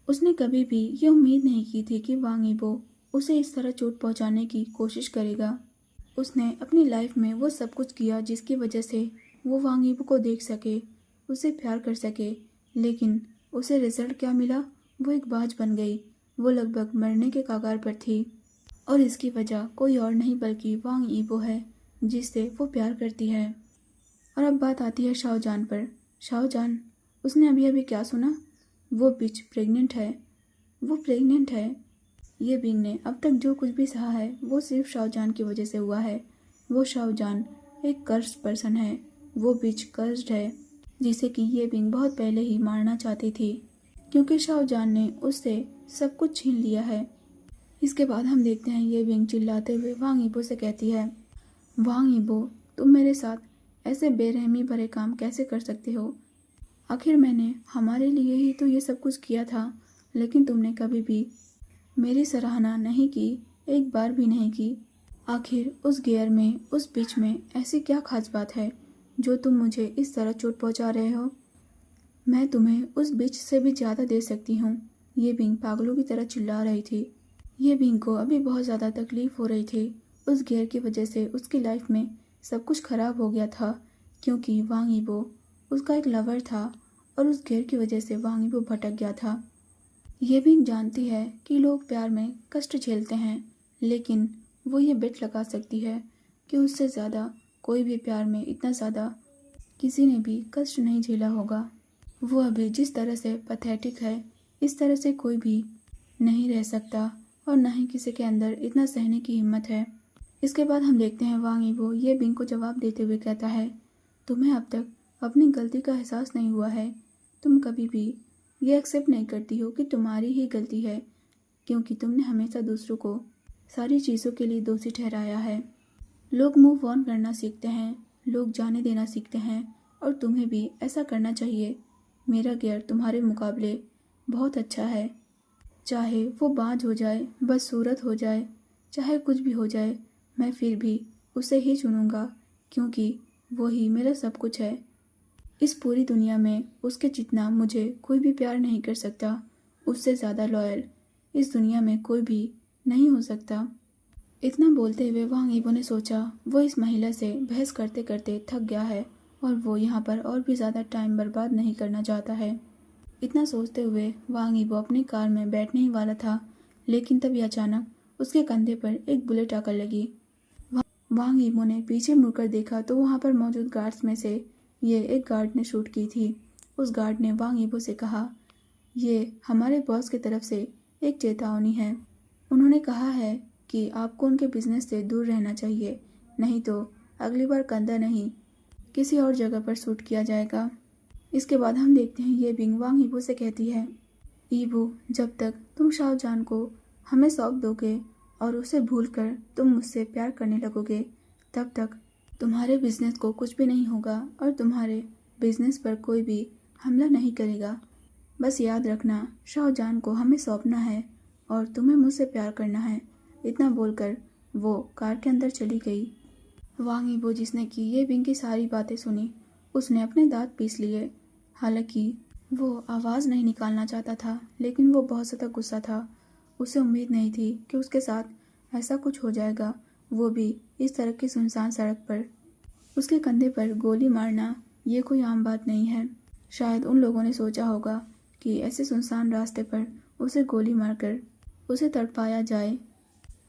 उसने कभी भी ये उम्मीद नहीं की थी कि वांग यीबो उसे इस तरह चोट पहुंचाने की कोशिश करेगा। उसने अपनी लाइफ में वो सब कुछ किया जिसकी वजह से वो वांग यीबो को देख सके, उसे प्यार कर सके, लेकिन उसे रिजल्ट क्या मिला? वो एक बाज बन गई। वो लगभग मरने के कगार पर थी और इसकी वजह कोई और नहीं बल्कि वांग यीबो है, जिससे वो प्यार करती है। और अब बात आती है शाओजान पर। शाओजान, उसने अभी अभी क्या सुना? वो बिच प्रेग्नेंट है। वो प्रेग्नेंट है। ये बिंग ने अब तक जो कुछ भी सहा है वो सिर्फ शाओजान की वजह से हुआ है। वो शाओजान एक कर्स्ड पर्सन है। वो बिच कर्स्ड है, जिसे कि ये बिंग बहुत पहले ही मारना चाहती थी क्योंकि शाओजान ने उससे सब कुछ छीन लिया है। इसके बाद हम देखते हैं ये बिंग चिल्लाते हुए वांग यीबो से कहती है, वांग यीबो, तुम मेरे साथ ऐसे बेरहमी भरे काम कैसे कर सकते हो? आखिर मैंने हमारे लिए ही तो ये सब कुछ किया था, लेकिन तुमने कभी भी मेरी सराहना नहीं की, एक बार भी नहीं की। आखिर उस गियर में, उस पिच में ऐसी क्या खास बात है जो तुम मुझे इस तरह चोट पहुंचा रहे हो? मैं तुम्हें उस बिच से भी ज़्यादा दे सकती हूँ। ये बिंग पागलों की तरह चिल्ला रही थी। ये बिंग को अभी बहुत ज़्यादा तकलीफ हो रही थी। उस गियर की वजह से उसकी लाइफ में सब कुछ खराब हो गया था, क्योंकि वांग यीबो उसका एक लवर था और उस गियर की वजह से वांग यीबो भटक गया था। ये बिंग जानती है कि लोग प्यार में कष्ट झेलते हैं, लेकिन वो ये बेट लगा सकती है कि उससे ज़्यादा कोई भी प्यार में इतना ज़्यादा किसी ने भी कष्ट नहीं झेला होगा। वो अभी जिस तरह से पैथेटिक है, इस तरह से कोई भी नहीं रह सकता और ना ही किसी के अंदर इतना सहने की हिम्मत है। इसके बाद हम देखते हैं वांग यीबो ये बिंग को जवाब देते हुए कहता है, तुम्हें अब तक अपनी गलती का एहसास नहीं हुआ है। तुम कभी भी ये एक्सेप्ट नहीं करती हो कि तुम्हारी ही गलती है, क्योंकि तुमने हमेशा दूसरों को सारी चीज़ों के लिए दोषी ठहराया है। लोग मूव ऑन करना सीखते हैं, लोग जाने देना सीखते हैं, और तुम्हें भी ऐसा करना चाहिए। मेरा गियर तुम्हारे मुकाबले बहुत अच्छा है। चाहे वो बाज हो जाए, बदसूरत हो जाए, चाहे कुछ भी हो जाए, मैं फिर भी उसे ही चुनूंगा, क्योंकि वो ही मेरा सब कुछ है। इस पूरी दुनिया में उसके जितना मुझे कोई भी प्यार नहीं कर सकता। उससे ज़्यादा लॉयल इस दुनिया में कोई भी नहीं हो सकता। इतना बोलते हुए वांग यीबो ने सोचा, वो इस महिला से बहस करते करते थक गया है और वो यहाँ पर और भी ज़्यादा टाइम बर्बाद नहीं करना चाहता है। इतना सोचते हुए वांग यीबो अपनी कार में बैठने ही वाला था, लेकिन तभी अचानक उसके कंधे पर एक बुलेट आकर लगी। वांग यीबो ने पीछे मुड़कर देखा तो वहाँ पर मौजूद गार्ड्स में से ये एक गार्ड ने शूट की थी। उस गार्ड ने वांग यीबो से कहा, ये हमारे बॉस की तरफ से एक चेतावनी है। उन्होंने कहा है कि आपको उनके बिजनेस से दूर रहना चाहिए, नहीं तो अगली बार कंधा नहीं किसी और जगह पर शूट किया जाएगा। इसके बाद हम देखते हैं ये बिंग वांग यीबो से कहती है, यीबो, जब तक तुम शाओजान को हमें सौंप दोगे और उसे भूलकर तुम मुझसे प्यार करने लगोगे, तब तक तुम्हारे बिजनेस को कुछ भी नहीं होगा और तुम्हारे बिजनेस पर कोई भी हमला नहीं करेगा। बस याद रखना, शाओजान को हमें सौंपना है और तुम्हें मुझसे प्यार करना है। इतना बोलकर वो कार के अंदर चली गई। वांग यीबो जिसने की ये बिंग की सारी बातें सुनी, उसने अपने दांत पीस लिए। हालांकि वो आवाज़ नहीं निकालना चाहता था, लेकिन वो बहुत ज़्यादा गुस्सा था। उसे उम्मीद नहीं थी कि उसके साथ ऐसा कुछ हो जाएगा, वो भी इस तरह की सुनसान सड़क पर। उसके कंधे पर गोली मारना ये कोई आम बात नहीं है। शायद उन लोगों ने सोचा होगा कि ऐसे सुनसान रास्ते पर उसे गोली मारकर उसे तड़पाया जाए।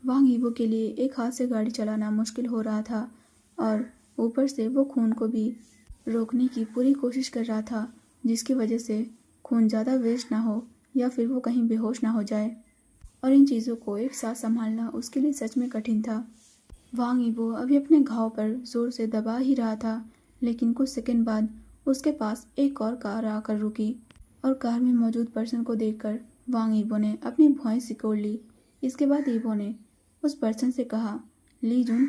वांग यीबो के लिए एक हाथ से गाड़ी चलाना मुश्किल हो रहा था और ऊपर से वो खून को भी रोकने की पूरी कोशिश कर रहा था, जिसकी वजह से खून ज़्यादा वेस्ट ना हो या फिर वो कहीं बेहोश ना हो जाए। और इन चीज़ों को एक साथ संभालना उसके लिए सच में कठिन था। वांग यीबो अभी अपने घाव पर जोर से दबा ही रहा था, लेकिन कुछ सेकंड बाद उसके पास एक और कार आकर रुकी और कार में मौजूद पर्सन को देखकर वांग यीबो ने अपनी भौहें सिकोड़ ली। इसके बाद यीबो ने उस पर्सन से कहा, ली जून,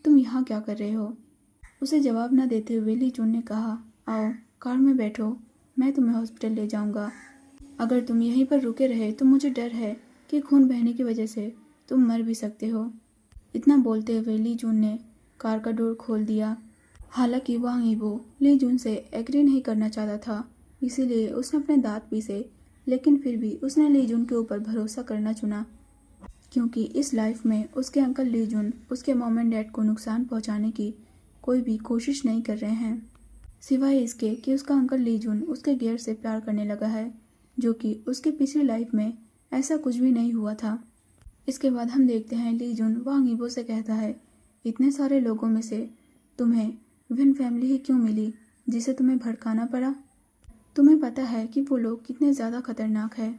तुम यहाँ क्या कर रहे हो? उसे जवाब न देते हुए ली जून ने कहा, आओ कार में बैठो, मैं तुम्हें हॉस्पिटल ले जाऊंगा। अगर तुम यहीं पर रुके रहे तो मुझे डर है कि खून बहने की वजह से तुम मर भी सकते हो। इतना बोलते हुए ली जून ने कार का डोर खोल दिया। हालांकि वांग यीबो ली जून से एग्री नहीं करना चाहता था, इसीलिए उसने अपने दांत पीसे, लेकिन फिर भी उसने ली जून के ऊपर भरोसा करना चुना, क्योंकि इस लाइफ में उसके अंकल ली जून उसके मॉम एंड डैड को नुकसान पहुंचाने की कोई भी कोशिश नहीं कर रहे हैं, सिवाय इसके कि उसका अंकल ली जून उसके गियर से प्यार करने लगा है, जो कि उसकी पिछली लाइफ में ऐसा कुछ भी नहीं हुआ था। इसके बाद हम देखते हैं ली जून वांग यीबो से कहता है, इतने सारे लोगों में से तुम्हें विन फैमिली ही क्यों मिली जिसे तुम्हें भड़काना पड़ा? तुम्हें पता है कि वो लोग कितने ज़्यादा खतरनाक है।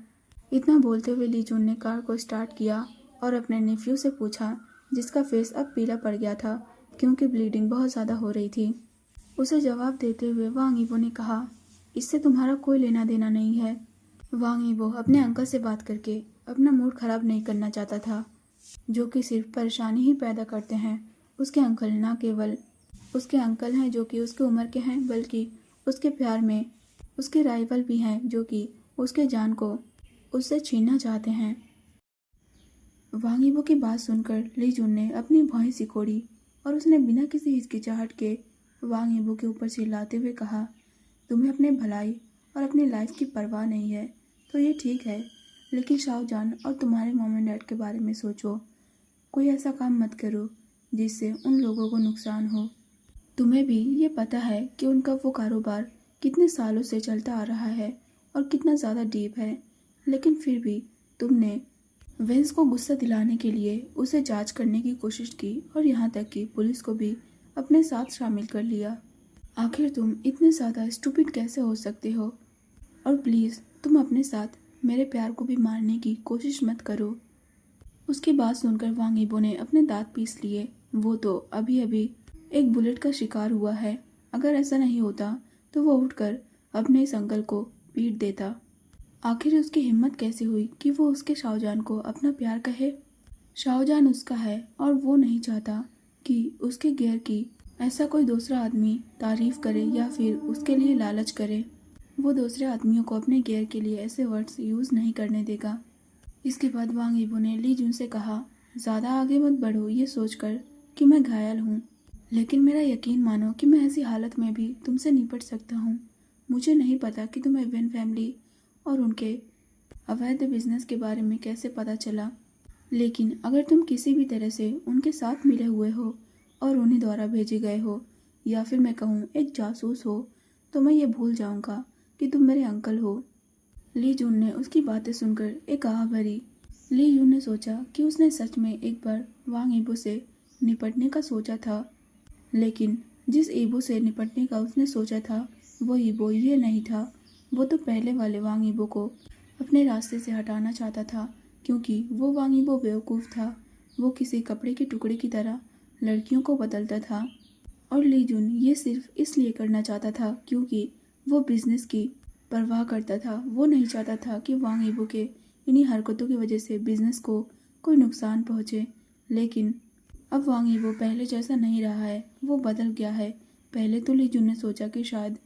इतना बोलते हुए ली जून ने कार को स्टार्ट किया और अपने नेफ्यू से पूछा, जिसका फेस अब पीला पड़ गया था क्योंकि ब्लीडिंग बहुत ज़्यादा हो रही थी। उसे जवाब देते हुए वांग यीबो ने कहा, इससे तुम्हारा कोई लेना देना नहीं है। वांग यीबो अपने अंकल से बात करके अपना मूड खराब नहीं करना चाहता था, जो कि सिर्फ परेशानी ही पैदा करते हैं। उसके अंकल ना केवल उसके अंकल हैं जो कि उसके उम्र के हैं, बल्कि उसके प्यार में उसके राइवल भी हैं जो कि उसके जान को उससे छीनना चाहते हैं। वांग यीबो की बात सुनकर ली जुन ने अपनी भौहें सिकोड़ी और उसने बिना किसी हिचकिचाहट के वांग यीबो के ऊपर चिल्लाते हुए कहा, तुम्हें अपने भलाई और अपनी लाइफ की परवाह नहीं है तो ये ठीक है, लेकिन शाहजहान और तुम्हारे मॉम एंड डैड के बारे में सोचो। कोई ऐसा काम मत करो जिससे उन लोगों को नुकसान हो। तुम्हें भी ये पता है कि उनका वो कारोबार कितने सालों से चलता आ रहा है और कितना ज़्यादा डीप है, लेकिन फिर भी तुमने वेंस को गुस्सा दिलाने के लिए उसे जांच करने की कोशिश की और यहाँ तक कि पुलिस को भी अपने साथ शामिल कर लिया। आखिर तुम इतने ज़्यादा स्टूपिड कैसे हो सकते हो? और प्लीज़ तुम अपने साथ मेरे प्यार को भी मारने की कोशिश मत करो। उसकी बात सुनकर वांग यीबो ने अपने दांत पीस लिए। वो तो अभी अभी एक बुलेट का शिकार हुआ है। अगर ऐसा नहीं होता तो वो उठकर अपने इस अंकल को पीट देता। आखिर उसकी हिम्मत कैसे हुई कि वो उसके शाहजहान को अपना प्यार कहे? शाहजहान उसका है और वो नहीं चाहता कि उसके गैर की ऐसा कोई दूसरा आदमी तारीफ करे या फिर उसके लिए लालच करे। वो दूसरे आदमियों को अपने गैर के लिए ऐसे वर्ड्स यूज़ नहीं करने देगा। इसके बाद वांग यीबो ने ली जुन से कहा, ज़्यादा आगे मत बढ़ो ये सोचकर कि मैं घायल हूँ, लेकिन मेरा यकीन मानो कि मैं ऐसी हालत में भी तुमसे निपट सकता हूँ। मुझे नहीं पता कि तुम्हें वेन फैमिली और उनके अवैध बिजनेस के बारे में कैसे पता चला, लेकिन अगर तुम किसी भी तरह से उनके साथ मिले हुए हो और उन्हीं द्वारा भेजे गए हो या फिर मैं कहूँ एक जासूस हो, तो मैं ये भूल जाऊँगा कि तुम मेरे अंकल हो। ली जून ने उसकी बातें सुनकर एक आह भरी। ली जून ने सोचा कि उसने सच में एक बार वांग यीबो से निपटने का सोचा था, लेकिन जिस ईबो से निपटने का उसने सोचा था वो ईबो ये नहीं था। वो तो पहले वाले वांग यीबो को अपने रास्ते से हटाना चाहता था, क्योंकि वो वांग यीबो बेवकूफ़ था। वो किसी कपड़े के टुकड़े की तरह लड़कियों को बदलता था और ली जून ये सिर्फ इसलिए करना चाहता था क्योंकि वो बिजनेस की परवाह करता था। वो नहीं चाहता था कि वांग यीबो के इन्हीं हरकतों की वजह से बिजनेस को कोई नुकसान पहुंचे। लेकिन अब वांग यीबो पहले जैसा नहीं रहा है, वो बदल गया है। पहले तो ली जून ने सोचा कि शायद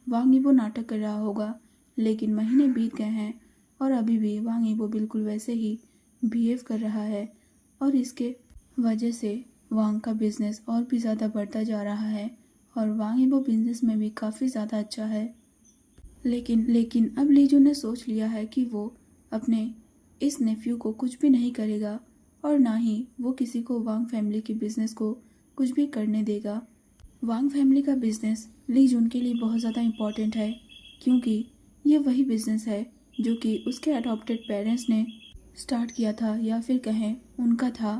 वांग यीबो नाटक कर रहा होगा, लेकिन महीने बीत गए हैं और अभी भी वांग यीबो बिल्कुल वैसे ही बिहेव कर रहा है और इसके वजह से वांग का बिजनेस और भी ज़्यादा बढ़ता जा रहा है और वांग यीबो बिजनेस में भी काफ़ी ज़्यादा अच्छा है। लेकिन अब ली जून ने सोच लिया है कि वो अपने इस नेफ्यू को कुछ भी नहीं करेगा और ना ही वो किसी को वांग फैमिली के बिजनेस को कुछ भी करने देगा। वांग फैमिली का बिजनेस ली जून के लिए बहुत ज़्यादा इम्पॉर्टेंट है, क्योंकि ये वही बिजनेस है जो कि उसके अडॉप्टेड पेरेंट्स ने स्टार्ट किया था या फिर कहें उनका था।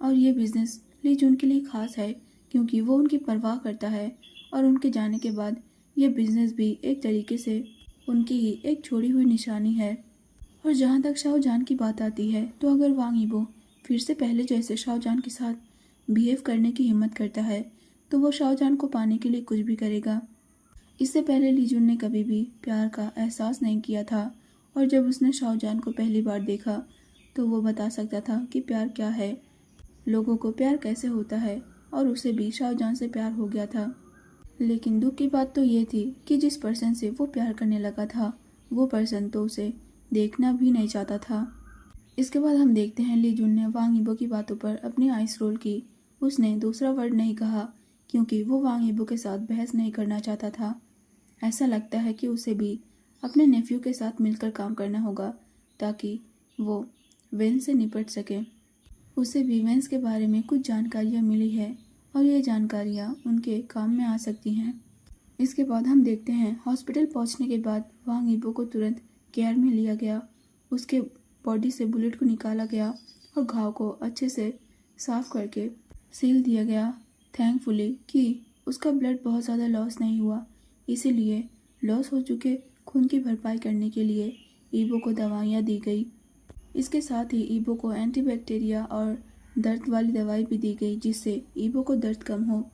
और ये बिजनेस ली जून के लिए ख़ास है क्योंकि वो उनकी परवाह करता है और उनके जाने के बाद ये बिजनेस भी एक तरीके से उनकी ही एक छोड़ी हुई निशानी है। और जहाँ तक शाहजहान की बात आती है, तो अगर वांग यीबो फिर से पहले जैसे शाहजहान के साथ बिहेव करने की हिम्मत करता है तो वो शाहजहान को पाने के लिए कुछ भी करेगा। इससे पहले ली जून ने कभी भी प्यार का एहसास नहीं किया था और जब उसने शाहजहान को पहली बार देखा तो वो बता सकता था कि प्यार क्या है, लोगों को प्यार कैसे होता है, और उसे भी शाहजहान से प्यार हो गया था। लेकिन दुख की बात तो ये थी कि जिस पर्सन से वो प्यार करने लगा था वो पर्सन तो उसे देखना भी नहीं चाहता था। इसके बाद हम देखते हैं ली जून ने वांग यीबो की बातों पर अपनी आइस रोल की। उसने दूसरा वर्ड नहीं कहा क्योंकि वो वांग यीबो के साथ बहस नहीं करना चाहता था। ऐसा लगता है कि उसे भी अपने नेफ्यू के साथ मिलकर काम करना होगा ताकि वो वेन से निपट सके। उसे भी वेंस के बारे में कुछ जानकारियाँ मिली है और ये जानकारियाँ उनके काम में आ सकती हैं। इसके बाद हम देखते हैं हॉस्पिटल पहुंचने के बाद वांग यीबो को तुरंत केयर में लिया गया। उसके बॉडी से बुलेट को निकाला गया और घाव को अच्छे से साफ करके सील दिया गया। थैंकफुली कि उसका ब्लड बहुत ज़्यादा लॉस नहीं हुआ, इसीलिए लॉस हो चुके खून की भरपाई करने के लिए ईबो को दवाइयाँ दी गई। इसके साथ ही ईबो को एंटीबैक्टीरिया और दर्द वाली दवाई भी दी गई जिससे ईबो को दर्द कम हो।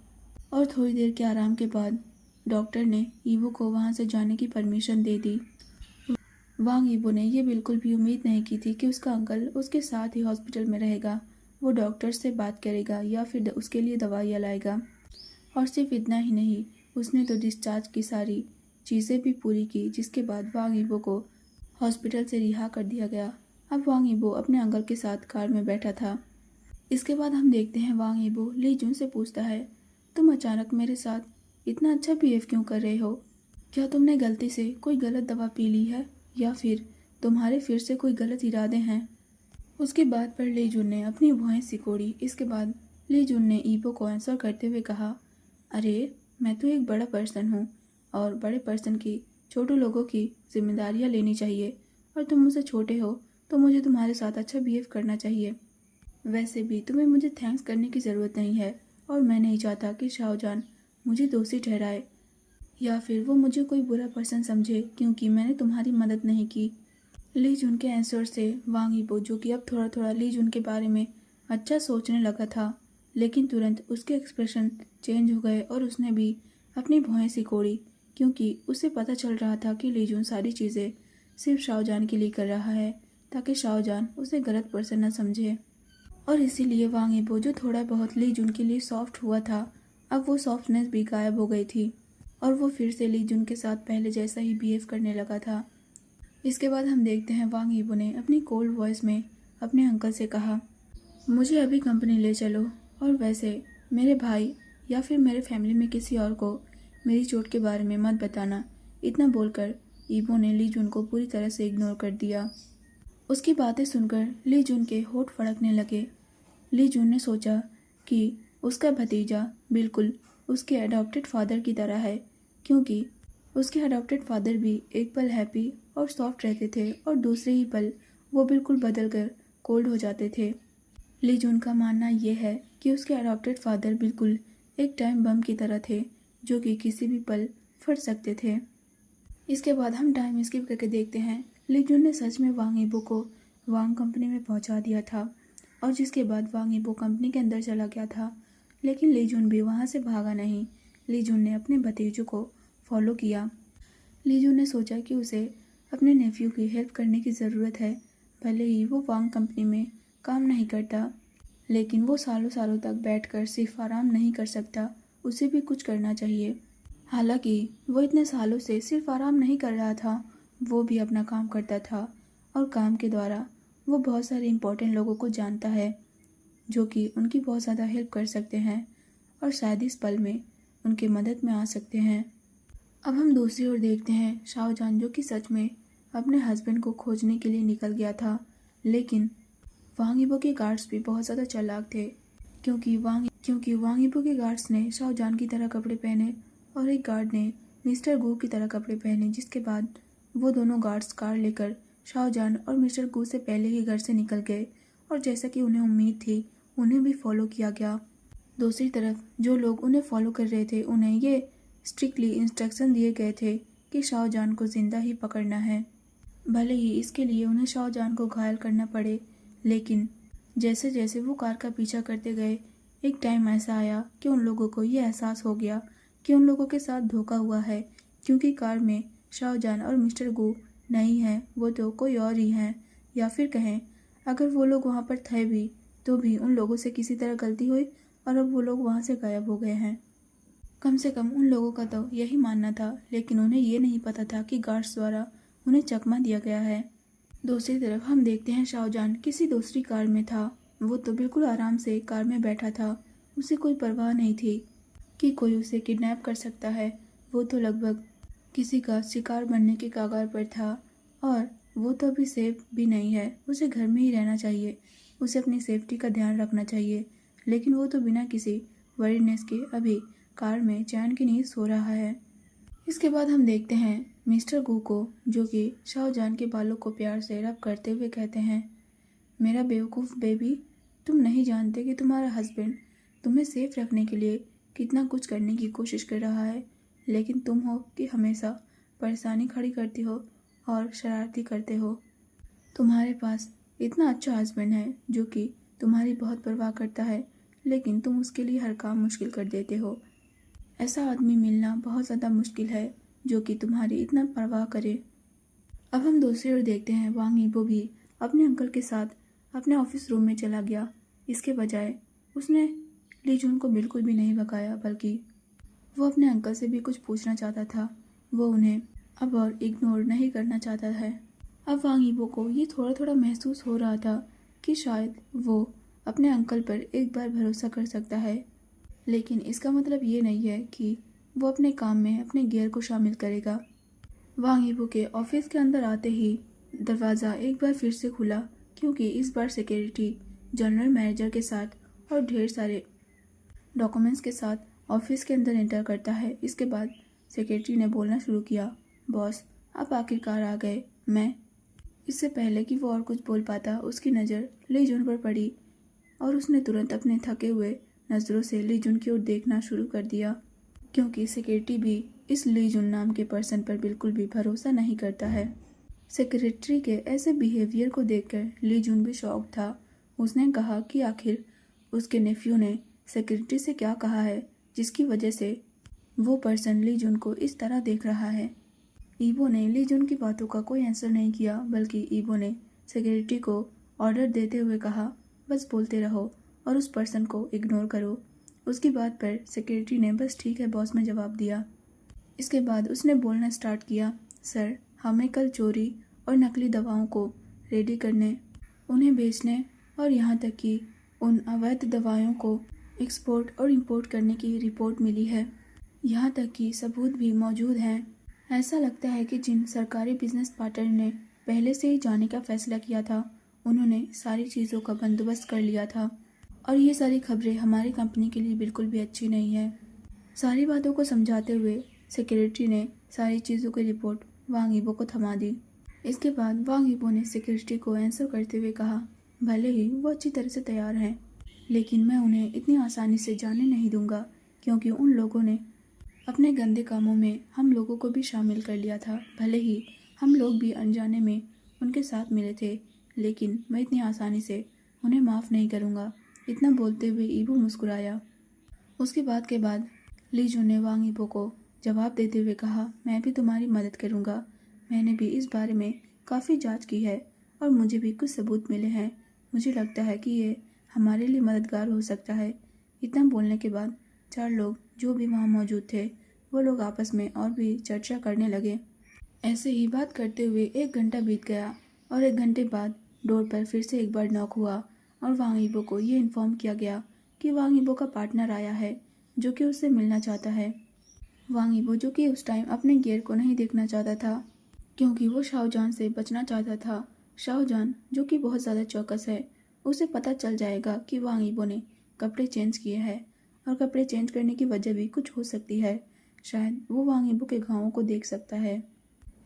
और थोड़ी देर के आराम के बाद डॉक्टर ने ईबो को वहाँ से जाने की परमिशन दे दी। वांग यीबो ने ये बिल्कुल भी उम्मीद नहीं की थी कि उसका अंकल उसके साथ ही हॉस्पिटल में रहेगा, वो डॉक्टर से बात करेगा या फिर उसके लिए दवाइयाँ लाएगा। और सिर्फ इतना ही नहीं, उसने तो डिस्चार्ज की सारी चीज़ें भी पूरी की, जिसके बाद वांग यीबो को हॉस्पिटल से रिहा कर दिया गया। अब वांग यीबो अपने अंकल के साथ कार में बैठा था। इसके बाद हम देखते हैं वांग यीबो ली जून से पूछता है, तुम अचानक मेरे साथ इतना अच्छा बिहेव क्यों कर रहे हो? क्या तुमने गलती से कोई गलत दवा पी ली है या फिर तुम्हारे फिर से कोई गलत इरादे हैं? उसकी बात पर ली जून ने अपनी भौहें सिकोड़ी। इसके बाद ली जून ने ईबो को आंसर करते हुए कहा, अरे मैं तो एक बड़ा पर्सन हूँ और बड़े पर्सन की छोटे लोगों की जिम्मेदारियाँ लेनी चाहिए और तुम मुझसे छोटे हो तो मुझे तुम्हारे साथ अच्छा बिहेव करना चाहिए। वैसे भी तुम्हें मुझे थैंक्स करने की ज़रूरत नहीं है और मैं नहीं चाहता कि शाहजहान मुझे दोषी ठहराए या फिर वो मुझे कोई बुरा पर्सन समझे क्योंकि मैंने तुम्हारी मदद नहीं की। ली जून के आंसर से वांग यीबो, जो कि अब थोड़ा थोड़ा ली जून के बारे में अच्छा सोचने लगा था, लेकिन तुरंत उसके एक्सप्रेशन चेंज हो गए और उसने भी अपनी भौहें सिकोड़ी क्योंकि उसे पता चल रहा था कि ली जून सारी चीज़ें सिर्फ शाहजहान के लिए कर रहा है ताकि शाहजहान उसे गलत पर्सन न समझे। और इसीलिए वांग यीबो, जो थोड़ा बहुत ली जून के लिए सॉफ्ट हुआ था, अब वो सॉफ्टनेस भी गायब हो गई थी और वो फिर से ली जून के साथ पहले जैसा ही बिहेव करने लगा था। इसके बाद हम देखते हैं वांग यीबो ने अपनी कोल्ड वॉइस में अपने अंकल से कहा, मुझे अभी कंपनी ले चलो और वैसे मेरे भाई या फिर मेरे फैमिली में किसी और को मेरी चोट के बारे में मत बताना। इतना बोलकर ईबो ने ली जून को पूरी तरह से इग्नोर कर दिया। उसकी बातें सुनकर ली जून के होठ फड़कने लगे। ली जून ने सोचा कि उसका भतीजा बिल्कुल उसके अडॉप्टेड फादर की तरह है क्योंकि उसके अडॉप्टेड फादर भी एक पल हैप्पी और सॉफ्ट रहते थे और दूसरे ही पल वो बिल्कुल बदल कर कोल्ड हो जाते थे। ली जून का मानना यह है कि उसके अडॉप्टेड फादर बिल्कुल एक टाइम बम की तरह थे जो कि किसी भी पल फट सकते थे। इसके बाद हम टाइम स्किप करके देखते हैं ली जून ने सच में वांग यीबो को वांग कंपनी में पहुंचा दिया था और जिसके बाद वांग यीबो कंपनी के अंदर चला गया था, लेकिन ली जून भी वहां से भागा नहीं। ली जून ने अपने भतीजों को फॉलो किया। ली जून ने सोचा कि उसे अपने नेफ्यू की हेल्प करने की ज़रूरत है। भले ही वो वांग कंपनी में काम नहीं करता, लेकिन वो सालों सालों तक बैठकर सिर्फ आराम नहीं कर सकता, उसे भी कुछ करना चाहिए। हालांकि वो इतने सालों से सिर्फ आराम नहीं कर रहा था, वो भी अपना काम करता था और काम के द्वारा वो बहुत सारे इम्पोर्टेंट लोगों को जानता है जो कि उनकी बहुत ज़्यादा हेल्प कर सकते हैं और शायद इस पल में उनके मदद में आ सकते हैं। अब हम दूसरी ओर देखते हैं शाहजहान, जो कि सच में अपने हस्बैंड को खोजने के लिए निकल गया था, लेकिन वांग यीबो के गार्ड्स भी बहुत ज़्यादा चालाक थे क्योंकि वांग यीबो के गार्ड्स ने शाहजहान की तरह कपड़े पहने और एक गार्ड ने मिस्टर गू की तरह कपड़े पहने, जिसके बाद वो दोनों गार्ड्स कार लेकर शाहजहान और मिस्टर गू से पहले ही घर से निकल गए और जैसा कि उन्हें उम्मीद थी उन्हें भी फॉलो किया गया। दूसरी तरफ जो लोग उन्हें फॉलो कर रहे थे उन्हें ये स्ट्रिक्टली इंस्ट्रक्शन दिए गए थे कि शाहजहान को जिंदा ही पकड़ना है, भले ही इसके लिए उन्हें शाहजहान को घायल करना पड़े। लेकिन जैसे जैसे वो कार का पीछा करते गए, एक टाइम ऐसा आया कि उन लोगों को ये एहसास हो गया कि उन लोगों के साथ धोखा हुआ है क्योंकि कार में शाहजहान और मिस्टर गू नहीं है, वो तो कोई और ही हैं, या फिर कहें अगर वो लोग वहाँ पर थे भी तो भी उन लोगों से किसी तरह गलती हुई और अब वो लोग वहाँ से गायब हो गए हैं। कम से कम उन लोगों का तो यही मानना था, लेकिन उन्हें ये नहीं पता था कि गार्ड्स द्वारा उन्हें चकमा दिया गया है। दूसरी तरफ हम देखते हैं शाहजहान किसी दूसरी कार में था। वो तो बिल्कुल आराम से कार में बैठा था, उसे कोई परवाह नहीं थी कि कोई उसे किडनैप कर सकता है। वो तो लगभग किसी का शिकार बनने के कगार पर था और वो तो अभी सेफ भी नहीं है, उसे घर में ही रहना चाहिए, उसे अपनी सेफ्टी का ध्यान रखना चाहिए। लेकिन वो तो बिना किसी वरीनेस के अभी कार में चैन की नींद सो रहा है। इसके बाद हम देखते हैं मिस्टर गू को, जो कि शाहजहान के बालों को प्यार से रब करते हुए कहते हैं, मेरा बेवकूफ़ बेबी, तुम नहीं जानते कि तुम्हारा हस्बैंड तुम्हें सेफ रखने के लिए कितना कुछ करने की कोशिश कर रहा है, लेकिन तुम हो कि हमेशा परेशानी खड़ी करती हो और शरारती करते हो। तुम्हारे पास इतना अच्छा हस्बैंड है जो कि तुम्हारी बहुत परवाह करता है, लेकिन तुम उसके लिए हर काम मुश्किल कर देते हो। ऐसा आदमी मिलना बहुत ज़्यादा मुश्किल है जो कि तुम्हारी इतना परवाह करे। अब हम दूसरी ओर देखते हैं वांग यीबो भी अपने अंकल के साथ अपने ऑफिस रूम में चला गया। इसके बजाय उसने ली जून को बिल्कुल भी नहीं भगाया, बल्कि वो अपने अंकल से भी कुछ पूछना चाहता था। वो उन्हें अब और इग्नोर नहीं करना चाहता है। अब वांग यीबो को ये थोड़ा थोड़ा महसूस हो रहा था कि शायद वो अपने अंकल पर एक बार भरोसा कर सकता है, लेकिन इसका मतलब ये नहीं है कि वो अपने काम में अपने गियर को शामिल करेगा। वांग यीबो के ऑफिस के अंदर आते ही दरवाज़ा एक बार फिर से खुला, क्योंकि इस बार सिक्योरिटी जनरल मैनेजर के साथ और ढेर सारे डॉक्यूमेंट्स के साथ ऑफिस के अंदर एंटर करता है। इसके बाद सेक्रेटरी ने बोलना शुरू किया, बॉस आप आखिरकार आ गए। मैं इससे पहले कि वो और कुछ बोल पाता, उसकी नज़र ली जुन पर पड़ी और उसने तुरंत अपने थके हुए नज़रों से ली जुन की ओर देखना शुरू कर दिया, क्योंकि सेक्रेटरी भी इस ली जुन नाम के पर्सन पर बिल्कुल भी भरोसा नहीं करता है। सेक्रेटरी के ऐसे बिहेवियर को देखकर ली जुन भी शॉक था। उसने कहा कि आखिर उसके नेफ्यू ने सेक्रेटरी से क्या कहा है जिसकी वजह से वो पर्सन ली जुन को इस तरह देख रहा है। ईबो ने ली जुन की बातों का कोई आंसर नहीं किया, बल्कि ईबो ने सेक्रेटरी को ऑर्डर देते हुए कहा, बस बोलते रहो और उस पर्सन को इग्नोर करो। उसकी बात पर सेक्रेटरी ने बस ठीक है बॉस में जवाब दिया। इसके बाद उसने बोलना स्टार्ट किया, सर हमें कल चोरी और नकली दवाओं को रेडी करने, उन्हें बेचने और यहाँ तक कि उन अवैध दवाओं को एक्सपोर्ट और इंपोर्ट करने की रिपोर्ट मिली है। यहाँ तक कि सबूत भी मौजूद हैं। ऐसा लगता है कि जिन सरकारी बिजनेस पार्टनर ने पहले से ही जाने का फैसला किया था, उन्होंने सारी चीज़ों का बंदोबस्त कर लिया था और ये सारी खबरें हमारी कंपनी के लिए बिल्कुल भी अच्छी नहीं है। सारी बातों को समझाते हुए सेक्रेटरी ने सारी चीज़ों की रिपोर्ट वांग यीबो को थमा दी। इसके बाद वांग यीबो ने सेक्रेटरी को आंसर करते हुए कहा, भले ही वो अच्छी तरह से तैयार हैं, लेकिन मैं उन्हें इतनी आसानी से जाने नहीं दूंगा, क्योंकि उन लोगों ने अपने गंदे कामों में हम लोगों को भी शामिल कर लिया था। भले ही हम लोग भी अनजाने में उनके साथ मिले थे, लेकिन मैं इतनी आसानी से उन्हें माफ़ नहीं करूँगा। इतना बोलते हुए ईबो मुस्कुराया। उसकी बात के बाद ली जुन ने वांग यीबो को जवाब देते हुए कहा, मैं भी तुम्हारी मदद करूँगा। मैंने भी इस बारे में काफ़ी जांच की है और मुझे भी कुछ सबूत मिले हैं। मुझे लगता है कि ये हमारे लिए मददगार हो सकता है। इतना बोलने के बाद चार लोग जो भी वहाँ मौजूद थे, वो लोग आपस में और भी चर्चा करने लगे। ऐसे ही बात करते हुए 1 घंटा बीत गया और 1 घंटे बाद डोर पर फिर से एक बार नॉक हुआ और वांग यीबो को ये इन्फॉर्म किया गया कि वांग यीबो का पार्टनर आया है, जो कि उससे मिलना चाहता है। वांग यीबो, जो कि उस टाइम अपने गियर को नहीं देखना चाहता था, क्योंकि वो शाओजान से बचना चाहता था। शाओजान, जो कि बहुत ज़्यादा चौकस है, उसे पता चल जाएगा कि वांग यीबो ने कपड़े चेंज किए हैं और कपड़े चेंज करने की वजह भी कुछ हो सकती है। शायद वो वांग यीबो के घावों को देख सकता है।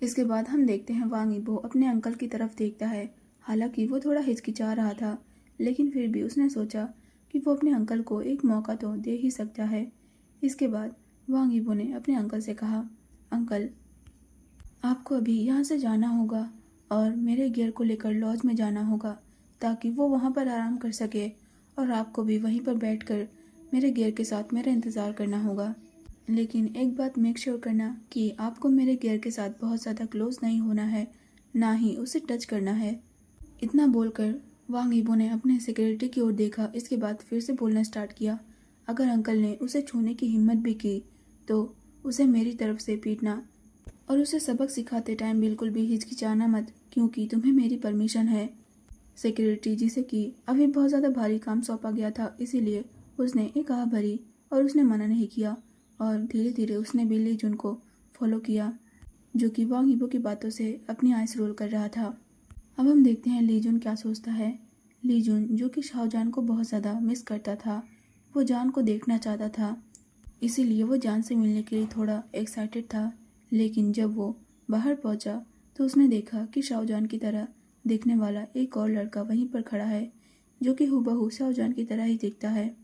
इसके बाद हम देखते हैं वांग यीबो अपने अंकल की तरफ देखता है। हालांकि वो थोड़ा हिचकिचा रहा था, लेकिन फिर भी उसने सोचा कि वो अपने अंकल को एक मौका तो दे ही सकता है। इसके बाद वांग यीबो ने अपने अंकल से कहा, अंकल आपको अभी यहाँ से जाना होगा और मेरे गियर को लेकर लॉज में जाना होगा, ताकि वो वहाँ पर आराम कर सके और आपको भी वहीं पर बैठकर मेरे गियर के साथ मेरा इंतज़ार करना होगा। लेकिन एक बात मेक श्योर करना कि आपको मेरे गियर के साथ बहुत ज़्यादा क्लोज नहीं होना है, ना ही उसे टच करना है। इतना बोलकर वांग यीबो ने अपने सिक्योरिटी की ओर देखा। इसके बाद फिर से बोलना स्टार्ट किया, अगर अंकल ने उसे छूने की हिम्मत भी की तो उसे मेरी तरफ से पीटना और उसे सबक सिखाते टाइम बिल्कुल भी हिचकिचाना मत, क्योंकि तुम्हें मेरी परमिशन है। सेक्रेटरी, जिसे कि अभी बहुत ज़्यादा भारी काम सौंपा गया था, इसीलिए उसने एक आह भरी और उसने मना नहीं किया और धीरे धीरे उसने भी ली जुन को फॉलो किया, जो कि वांग यीबो की बातों से अपनी आइस रोल कर रहा था। अब हम देखते हैं ली जुन क्या सोचता है। ली जुन, जो कि शाओजान को बहुत ज़्यादा मिस करता था, वो जान को देखना चाहता था, इसीलिए वो जान से मिलने के लिए थोड़ा एक्साइटेड था। लेकिन जब वो बाहर पहुंचा तो उसने देखा कि शाओजान की तरह देखने वाला एक और लड़का वहीं पर खड़ा है, जो कि हूबहू शाओजान की तरह ही दिखता है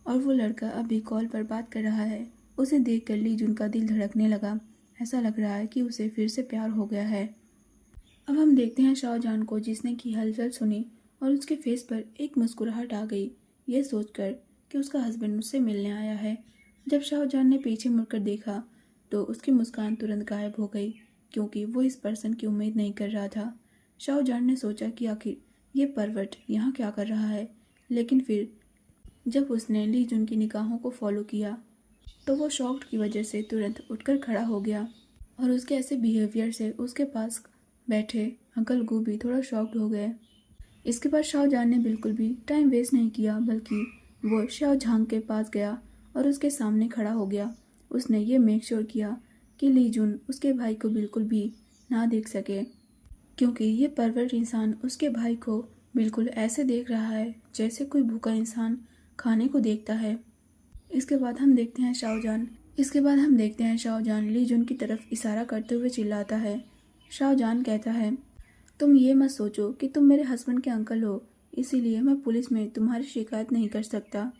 और वो लड़का अभी कॉल पर बात कर रहा है। उसे देखकर ली जुन का दिल धड़कने लगा। ऐसा लग रहा है कि उसे फिर से प्यार हो गया है। अब हम देखते हैं शाहजहां को, जिसने की हलचल सुनी और उसके फेस पर एक मुस्कुराहट आ गई, ये सोचकर कि उसका हस्बैंड उससे मिलने आया है। जब शाहजहां ने पीछे मुड़कर देखा तो उसकी मुस्कान तुरंत गायब हो गई, क्योंकि वो इस पर्सन की उम्मीद नहीं कर रहा था। शाहजहां ने सोचा कि आखिर ये परवट यहाँ क्या कर रहा है, लेकिन फिर जब उसने ली जुन की निगाहों को फॉलो किया तो वो शॉक्ड की वजह से तुरंत उठकर खड़ा हो गया और उसके ऐसे बिहेवियर से उसके पास बैठे अंकल गू भी थोड़ा शॉक्ड हो गए। इसके बाद शाओजान ने बिल्कुल भी टाइम वेस्ट नहीं किया, बल्कि वो शाओ झांग के पास गया और उसके सामने खड़ा हो गया। उसने ये मेक श्योर किया कि ली जुन उसके भाई को बिल्कुल भी ना देख सके, क्योंकि ये परवर्ट इंसान उसके भाई को बिल्कुल ऐसे देख रहा है जैसे कोई भूखा इंसान खाने को देखता है। इसके बाद हम देखते हैं शाओजान ली जुन की तरफ इशारा करते हुए चिल्लाता है। शाओजान कहता है, तुम ये मत सोचो कि तुम मेरे हस्बैंड के अंकल हो, इसीलिए मैं पुलिस में तुम्हारी शिकायत नहीं कर सकता।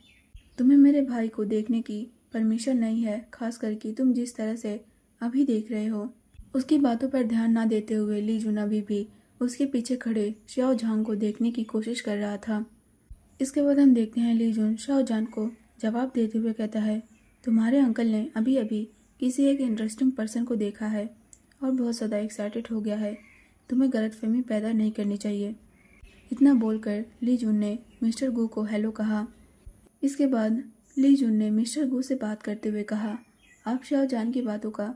तुम्हें मेरे भाई को देखने की परमिशन नहीं है, खास करके तुम जिस तरह से अभी देख रहे हो। उसकी बातों पर ध्यान ना देते हुए ली जुन अभी भी उसके पीछे खड़े शाओ झांग को देखने की कोशिश कर रहा था। इसके बाद हम देखते हैं ली जुन शाओ झांग को जवाब देते हुए कहता है, तुम्हारे अंकल ने अभी अभी किसी एक इंटरेस्टिंग पर्सन को देखा है और बहुत ज़्यादा एक्साइटेड हो गया है। तुम्हें गलतफहमी पैदा नहीं करनी चाहिए। इतना बोलकर ली जुन ने मिस्टर गू को हेलो कहा। इसके बाद ली जुन ने मिस्टर गू से बात करते हुए कहा, आप शाओजान की बातों का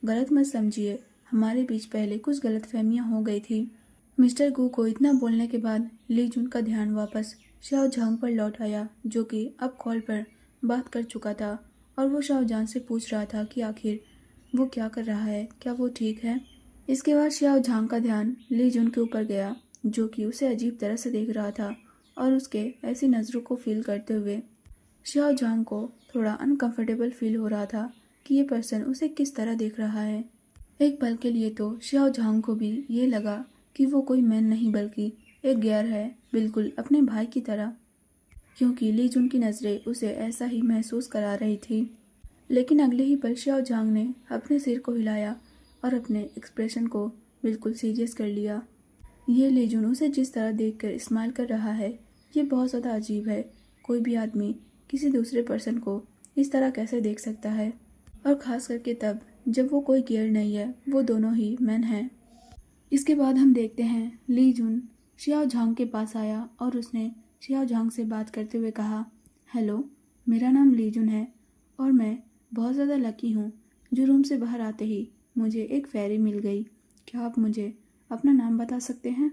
गलत मत समझिए, हमारे बीच पहले कुछ गलतफहमियां हो गई थी। मिस्टर गू को इतना बोलने के बाद ली जुन का ध्यान वापस शाओ झांग पर लौट आया, जो कि अब कॉल पर बात कर चुका था और वो शाओजान से पूछ रहा था कि आखिर वो क्या कर रहा है, क्या वो ठीक है। इसके बाद शाओ झांग का ध्यान ली जुन के ऊपर गया, जो कि उसे अजीब तरह से देख रहा था और उसके ऐसी नज़रों को फील करते हुए शाओ झांग को थोड़ा अनकंफर्टेबल फील हो रहा था कि ये पर्सन उसे किस तरह देख रहा है। एक पल के लिए तो शाओ झांग को भी ये लगा कि वो कोई मैन नहीं बल्कि एक गैर है, बिल्कुल अपने भाई की तरह, क्योंकि ली जुन की नज़रें उसे ऐसा ही महसूस करा रही थी। लेकिन अगले ही पल शाओ झांग ने अपने सिर को हिलाया और अपने एक्सप्रेशन को बिल्कुल सीरियस कर लिया। ये ली जुन उसे जिस तरह देखकर स्माइल कर रहा है, ये बहुत ज़्यादा अजीब है। कोई भी आदमी किसी दूसरे पर्सन को इस तरह कैसे देख सकता है, और ख़ास करके तब जब वो कोई गेयर नहीं है, वो दोनों ही मैन हैं। इसके बाद हम देखते हैं ली जुन शियाओ झांग के पास आया और उसने शियाओ झांग से बात करते हुए कहा, हेलो, मेरा नाम ली जुन है और मैं बहुत ज़्यादा लकी हूँ जो रूम से बाहर आते ही मुझे एक फेरी मिल गई। क्या आप मुझे अपना नाम बता सकते हैं?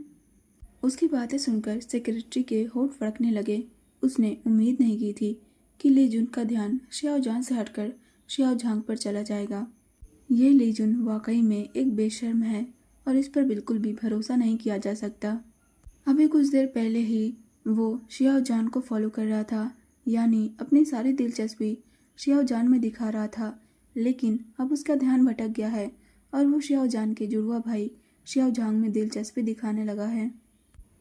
उसकी बातें सुनकर सेक्रेटरी के होंठ फड़कने लगे। उसने उम्मीद नहीं की थी कि ली जुन का ध्यान शियाओ जान से हटकर शियाओ झांग पर चला जाएगा। ये ली जुन वाकई में एक बेशर्म है और इस पर बिल्कुल भी भरोसा नहीं किया जा सकता। अभी कुछ देर पहले ही वो शियाओ जान को फॉलो कर रहा था, यानी अपनी सारी दिलचस्पी शियाओ जान में दिखा रहा था, लेकिन अब उसका ध्यान भटक गया है और वो शियाओ जान के जुड़वा भाई शियाओ झांग में दिलचस्पी दिखाने लगा है।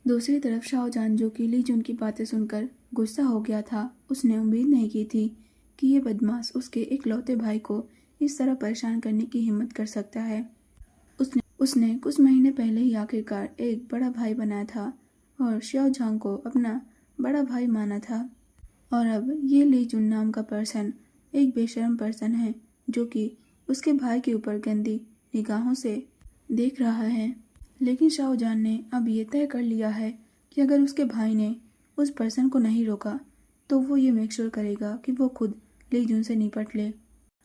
दूसरी तरफ शाओ जान, जो कि ली जुन की बातें सुनकर गुस्सा हो गया था, उसने उम्मीद नहीं की थी कि ये बदमाश उसके इकलौते भाई को इस तरह परेशान करने की हिम्मत कर सकता है। उसने कुछ महीने पहले ही आखिरकार एक बड़ा भाई बनाया था और शियाओ झांग को अपना बड़ा भाई माना था, और अब ये ली जुन नाम का पर्सन एक बेशर्म पर्सन है जो कि उसके भाई के ऊपर गंदी निगाहों से देख रहा है। लेकिन शाओ जान ने अब ये तय कर लिया है कि अगर उसके भाई ने उस पर्सन को नहीं रोका तो वो ये मेक श्योर करेगा कि वो खुद ली जुन से निपट ले।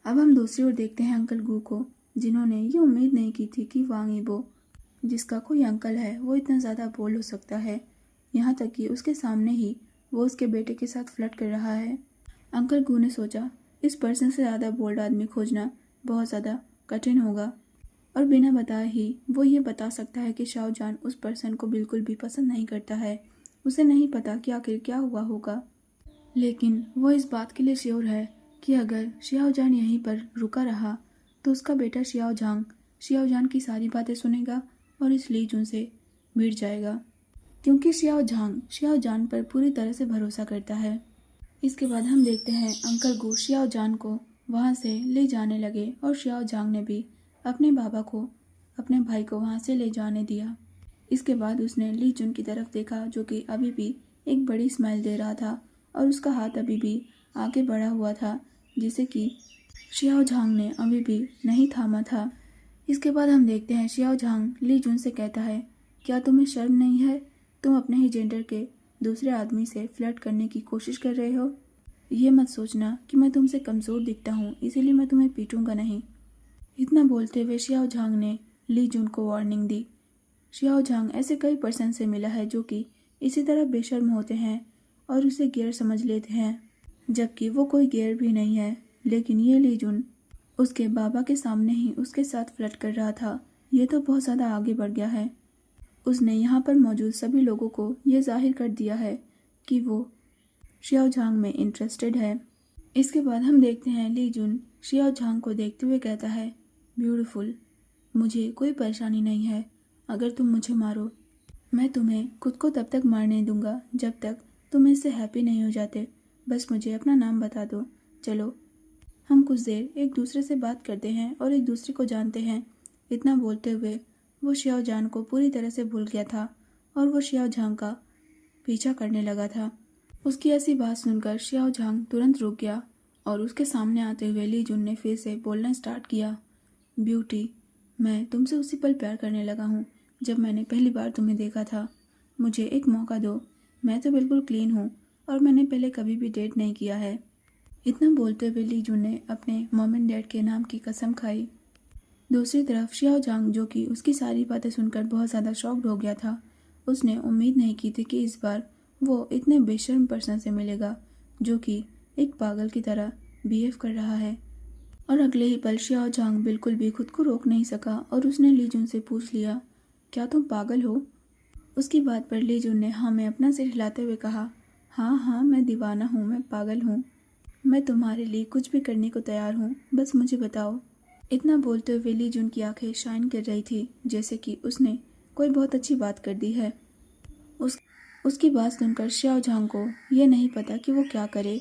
अब हम दूसरी ओर देखते हैं अंकल गू को, जिन्होंने ये उम्मीद नहीं की थी कि वांग ईबो, जिसका कोई अंकल है, वो इतना ज़्यादा बोल्ड हो सकता है, यहाँ तक कि उसके सामने ही वो उसके बेटे के साथ फ्लर्ट कर रहा है। अंकल गू ने सोचा इस पर्सन से ज़्यादा बोल्ड आदमी खोजना बहुत ज़्यादा कठिन होगा, और बिना बताए ही वो ये बता सकता है कि शाओ जान उस पर्सन को बिल्कुल भी पसंद नहीं करता है। उसे नहीं पता कि आखिर क्या हुआ होगा, लेकिन वो इस बात के लिए श्योर है कि अगर शियाओ जान यहीं पर रुका रहा तो उसका बेटा शियाओ झांग शियाओ जान की सारी बातें सुनेगा और इस ली जुन से भिड़ जाएगा, क्योंकि शियाओ जान पर पूरी तरह से भरोसा करता है। इसके बाद हम देखते हैं अंकल गू शियाओ जान को वहाँ से ले जाने लगे और शियाओ झांग ने भी अपने भाई को वहाँ से ले जाने दिया। इसके बाद उसने ली जुन की तरफ देखा, जो कि अभी भी एक बड़ी स्माइल दे रहा था और उसका हाथ अभी भी आगे बढ़ा हुआ था, जिसे कि शियाओ झांग ने अभी भी नहीं थामा था। इसके बाद हम देखते हैं शियाओ झांग ली जुन से कहता है, क्या तुम्हें शर्म नहीं है? तुम अपने ही जेंडर के दूसरे आदमी से फ्लर्ट करने की कोशिश कर रहे हो। ये मत सोचना कि मैं तुमसे कमज़ोर दिखता हूँ, इसीलिए मैं तुम्हें पीटूंगा नहीं। इतना बोलते हुए शियाओ झांग ने ली जुन को वार्निंग दी। शियाओ झांग ऐसे कई पर्सन से मिला है जो कि इसी तरह बेशर्म होते हैं और उसे गैर समझ लेते हैं, जबकि वो कोई गैर भी नहीं है। लेकिन ये ली जुन उसके बाबा के सामने ही उसके साथ फ्लर्ट कर रहा था। ये तो बहुत ज़्यादा आगे बढ़ गया है। उसने यहाँ पर मौजूद सभी लोगों को ये जाहिर कर दिया है कि वो शियाओ झांग में इंटरेस्टेड है। इसके बाद हम देखते हैं ली जुन शियाओ झांग को देखते हुए कहता है, ब्यूटीफुल, मुझे कोई परेशानी नहीं है। अगर तुम मुझे मारो, मैं तुम्हें खुद को तब तक मारने दूंगा जब तक तुम इससे हैप्पी नहीं हो जाते। बस मुझे अपना नाम बता दो। चलो हम कुछ देर एक दूसरे से बात करते हैं और एक दूसरे को जानते हैं। इतना बोलते हुए वो शियाओ जान को पूरी तरह से भूल गया था और वो शियाओ झांग का पीछा करने लगा था। उसकी ऐसी बात सुनकर शियाओ झांग तुरंत रुक गया और उसके सामने आते हुए ली जुन ने फिर से बोलना स्टार्ट किया, ब्यूटी, मैं तुमसे उसी पल प्यार करने लगा हूँ जब मैंने पहली बार तुम्हें देखा था। मुझे एक मौका दो। मैं तो बिल्कुल क्लीन हूँ और मैंने पहले कभी भी डेट नहीं किया है। इतना बोलते हुए ली जुन ने अपने मॉम एंड डैड के नाम की कसम खाई। दूसरी तरफ शियाओ झांग, जो कि उसकी सारी बातें सुनकर बहुत ज़्यादा शॉक्ड हो गया था, उसने उम्मीद नहीं की थी कि इस बार वो इतने बेशर्म पर्सन से मिलेगा जो कि एक पागल की तरह बिहेव कर रहा है। और अगले ही पल शियाओ झांग बिल्कुल भी खुद को रोक नहीं सका और उसने ली जुन से पूछ लिया, क्या तुम पागल हो? उसकी बात पर ली जुन ने हाँ में अपना सिर हिलाते हुए कहा, हाँ हाँ, मैं दीवाना हूँ, मैं पागल हूँ। मैं तुम्हारे लिए कुछ भी करने को तैयार हूँ, बस मुझे बताओ। इतना बोलते हुए ली जुन की आंखें शाइन कर रही थी जैसे कि उसने कोई बहुत अच्छी बात कर दी है। उसकी बात सुनकर शियाओ झांग को ये नहीं पता कि वो क्या करे।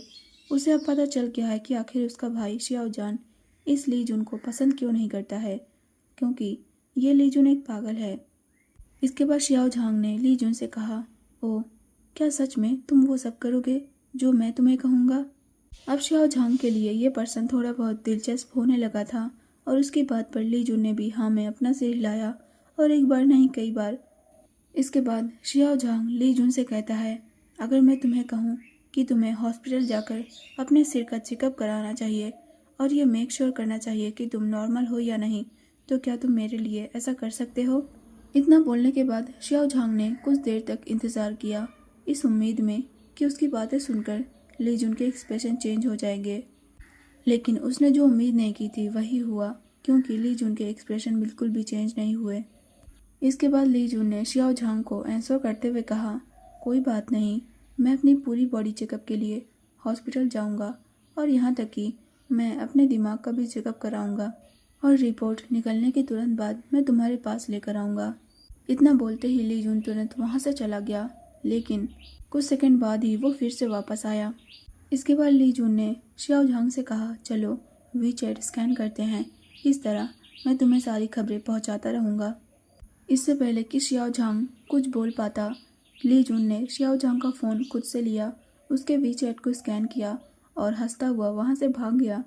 उसे अब पता चल गया है कि आखिर उसका भाई शियाओ जान इस ली जुन को पसंद क्यों नहीं करता है, क्योंकि ये ली जुन एक पागल है। इसके बाद शियाओ झांग ने ली जुन से कहा, ओ, क्या सच में तुम वो सब करोगे जो मैं तुम्हें कहूँगा? अब शियाओ झांग के लिए ये पर्सन थोड़ा बहुत दिलचस्प होने लगा था और उसकी बात पर ली जुन ने भी हाँ में अपना सिर हिलाया और एक बार नहीं कई बार। इसके बाद शियाओ झांग ली जुन से कहता है, अगर मैं तुम्हें कहूँ कि तुम्हें हॉस्पिटल जाकर अपने सिर का चेकअप कराना चाहिए और ये मेक श्योर करना चाहिए कि तुम नॉर्मल हो या नहीं, तो क्या तुम मेरे लिए ऐसा कर सकते हो? इतना बोलने के बाद शियाओ झांग ने कुछ देर तक इंतज़ार किया, इस उम्मीद में कि उसकी बातें सुनकर ली जुन के एक्सप्रेशन चेंज हो जाएंगे। लेकिन उसने जो उम्मीद नहीं की थी वही हुआ, क्योंकि ली जुन के एक्सप्रेशन बिल्कुल भी चेंज नहीं हुए। इसके बाद ली जुन ने शियाओ झांग को आंसर करते हुए कहा, कोई बात नहीं, मैं अपनी पूरी बॉडी चेकअप के लिए हॉस्पिटल जाऊंगा और यहाँ तक कि मैं अपने दिमाग का भी चेकअप कराऊंगा और रिपोर्ट निकलने के तुरंत बाद मैं तुम्हारे पास लेकर आऊँगा। इतना बोलते ही ली जुन तुरंत वहाँ से चला गया, लेकिन कुछ सेकंड बाद ही वो फिर से वापस आया। इसके बाद ली जुन ने शियाओ झांग से कहा, चलो वीचैट स्कैन करते हैं, इस तरह मैं तुम्हें सारी खबरें पहुंचाता रहूँगा। इससे पहले कि शियाओ झांग कुछ बोल पाता, ली जुन ने शियाओ झांग का फ़ोन खुद से लिया, उसके वीचैट को स्कैन किया और हंसता हुआ वहाँ से भाग गया।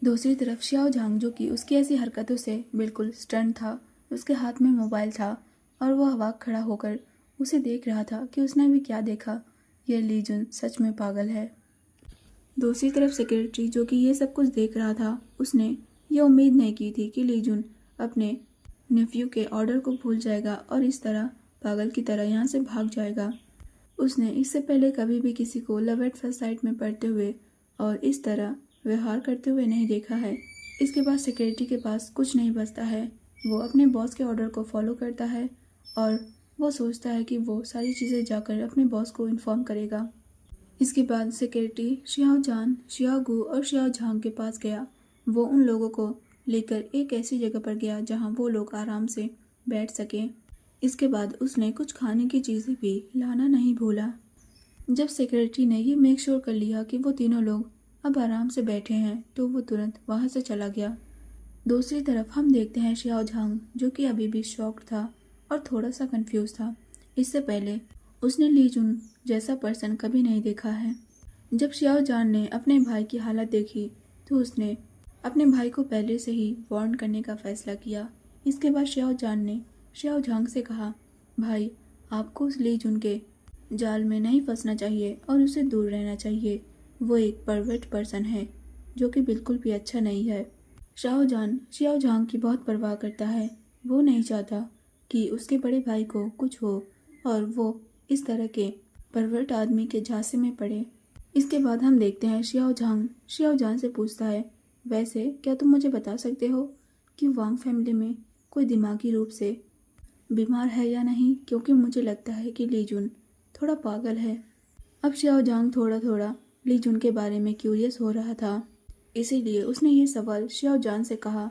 दूसरी तरफ शियाओ झांग, जो कि उसकी ऐसी हरकतों से बिल्कुल स्टन था, उसके हाथ में मोबाइल था और वह अवाक खड़ा होकर उसे देख रहा था कि उसने भी क्या देखा, यह ली जुन सच में पागल है। दूसरी तरफ सेक्रेटरी, जो कि ये सब कुछ देख रहा था, उसने ये उम्मीद नहीं की थी कि ली जुन अपने नेफ्यू के ऑर्डर को भूल जाएगा और इस तरह पागल की तरह यहाँ से भाग जाएगा। उसने इससे पहले कभी भी किसी को लव एट फर्स्ट साइट में पढ़ते हुए और इस तरह व्यवहार करते हुए नहीं देखा है। इसके बाद सेक्रेटरी के पास कुछ नहीं बचता है, वो अपने बॉस के ऑर्डर को फॉलो करता है और वो सोचता है कि वो सारी चीज़ें जाकर अपने बॉस को इन्फॉर्म करेगा। इसके बाद सेक्रेटरी शियाओ जान, शियाओ गू और शियाओ झांग के पास गया। वो उन लोगों को लेकर एक ऐसी जगह पर गया जहां वो लोग आराम से बैठ सकें। इसके बाद उसने कुछ खाने की चीज़ें भी लाना नहीं भूला। जब सेक्रेटरी ने ये मेक श्योर कर लिया कि वो तीनों लोग अब आराम से बैठे हैं, तो वो तुरंत वहाँ से चला गया। दूसरी तरफ हम देखते हैं शियाओ झांग, जो कि अभी भी शॉक्ड था और थोड़ा सा कंफ्यूज था। इससे पहले उसने ली जुन जैसा पर्सन कभी नहीं देखा है। जब शियाओ जान ने अपने भाई की हालत देखी तो उसने अपने भाई को पहले से ही वार्न करने का फैसला किया। इसके बाद शियाओ जान ने शियाओ झांग से कहा, भाई, आपको उस ली जुन के जाल में नहीं फंसना चाहिए और उसे दूर रहना चाहिए। वो एक परवर्ट पर्सन है जो कि बिल्कुल भी अच्छा नहीं है। शियाओ जान शियाओ झांग की बहुत परवाह करता है। वो नहीं चाहता कि उसके बड़े भाई को कुछ हो और वो इस तरह के परवर्ट आदमी के झांसे में पड़े। इसके बाद हम देखते हैं शियाओ जान से पूछता है, वैसे क्या तुम मुझे बता सकते हो कि वांग फैमिली में कोई दिमागी रूप से बीमार है या नहीं, क्योंकि मुझे लगता है कि ली जुन थोड़ा पागल है। अब शियाओ जांग थोड़ा थोड़ा ली जुन के बारे में क्यूरियस हो रहा था, इसीलिए उसने ये सवाल शियाओ जान से कहा।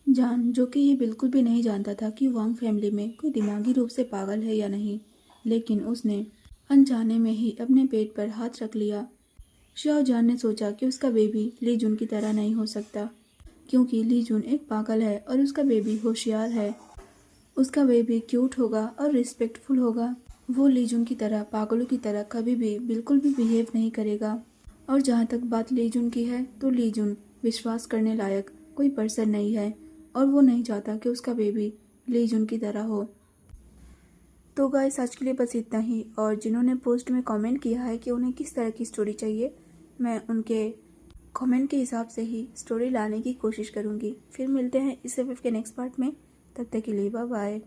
जान, जो कि ये बिल्कुल भी नहीं जानता था कि वांग फैमिली में कोई दिमागी रूप से पागल है या नहीं, लेकिन उसने अनजाने में ही अपने पेट पर हाथ रख लिया। शियाओ जान ने सोचा कि उसका बेबी ली जुन की तरह नहीं हो सकता, क्योंकि ली जुन एक पागल है और उसका बेबी होशियार है। उसका बेबी क्यूट होगा और रिस्पेक्टफुल होगा। वो ली जुन की तरह पागलों की तरह कभी भी बिल्कुल भी बिहेव नहीं करेगा। और जहाँ तक बात ली जुन की है, तो ली जुन विश्वास करने लायक कोई पर्सन नहीं है और वो नहीं चाहता कि उसका बेबी ली जुन की तरह हो। तो गाइस, आज के लिए बस इतना ही। और जिन्होंने पोस्ट में कमेंट किया है कि उन्हें किस तरह की स्टोरी चाहिए, मैं उनके कमेंट के हिसाब से ही स्टोरी लाने की कोशिश करूँगी। फिर मिलते हैं इस एपिसोड के नेक्स्ट पार्ट में। तब तक के लिए बाय बाय।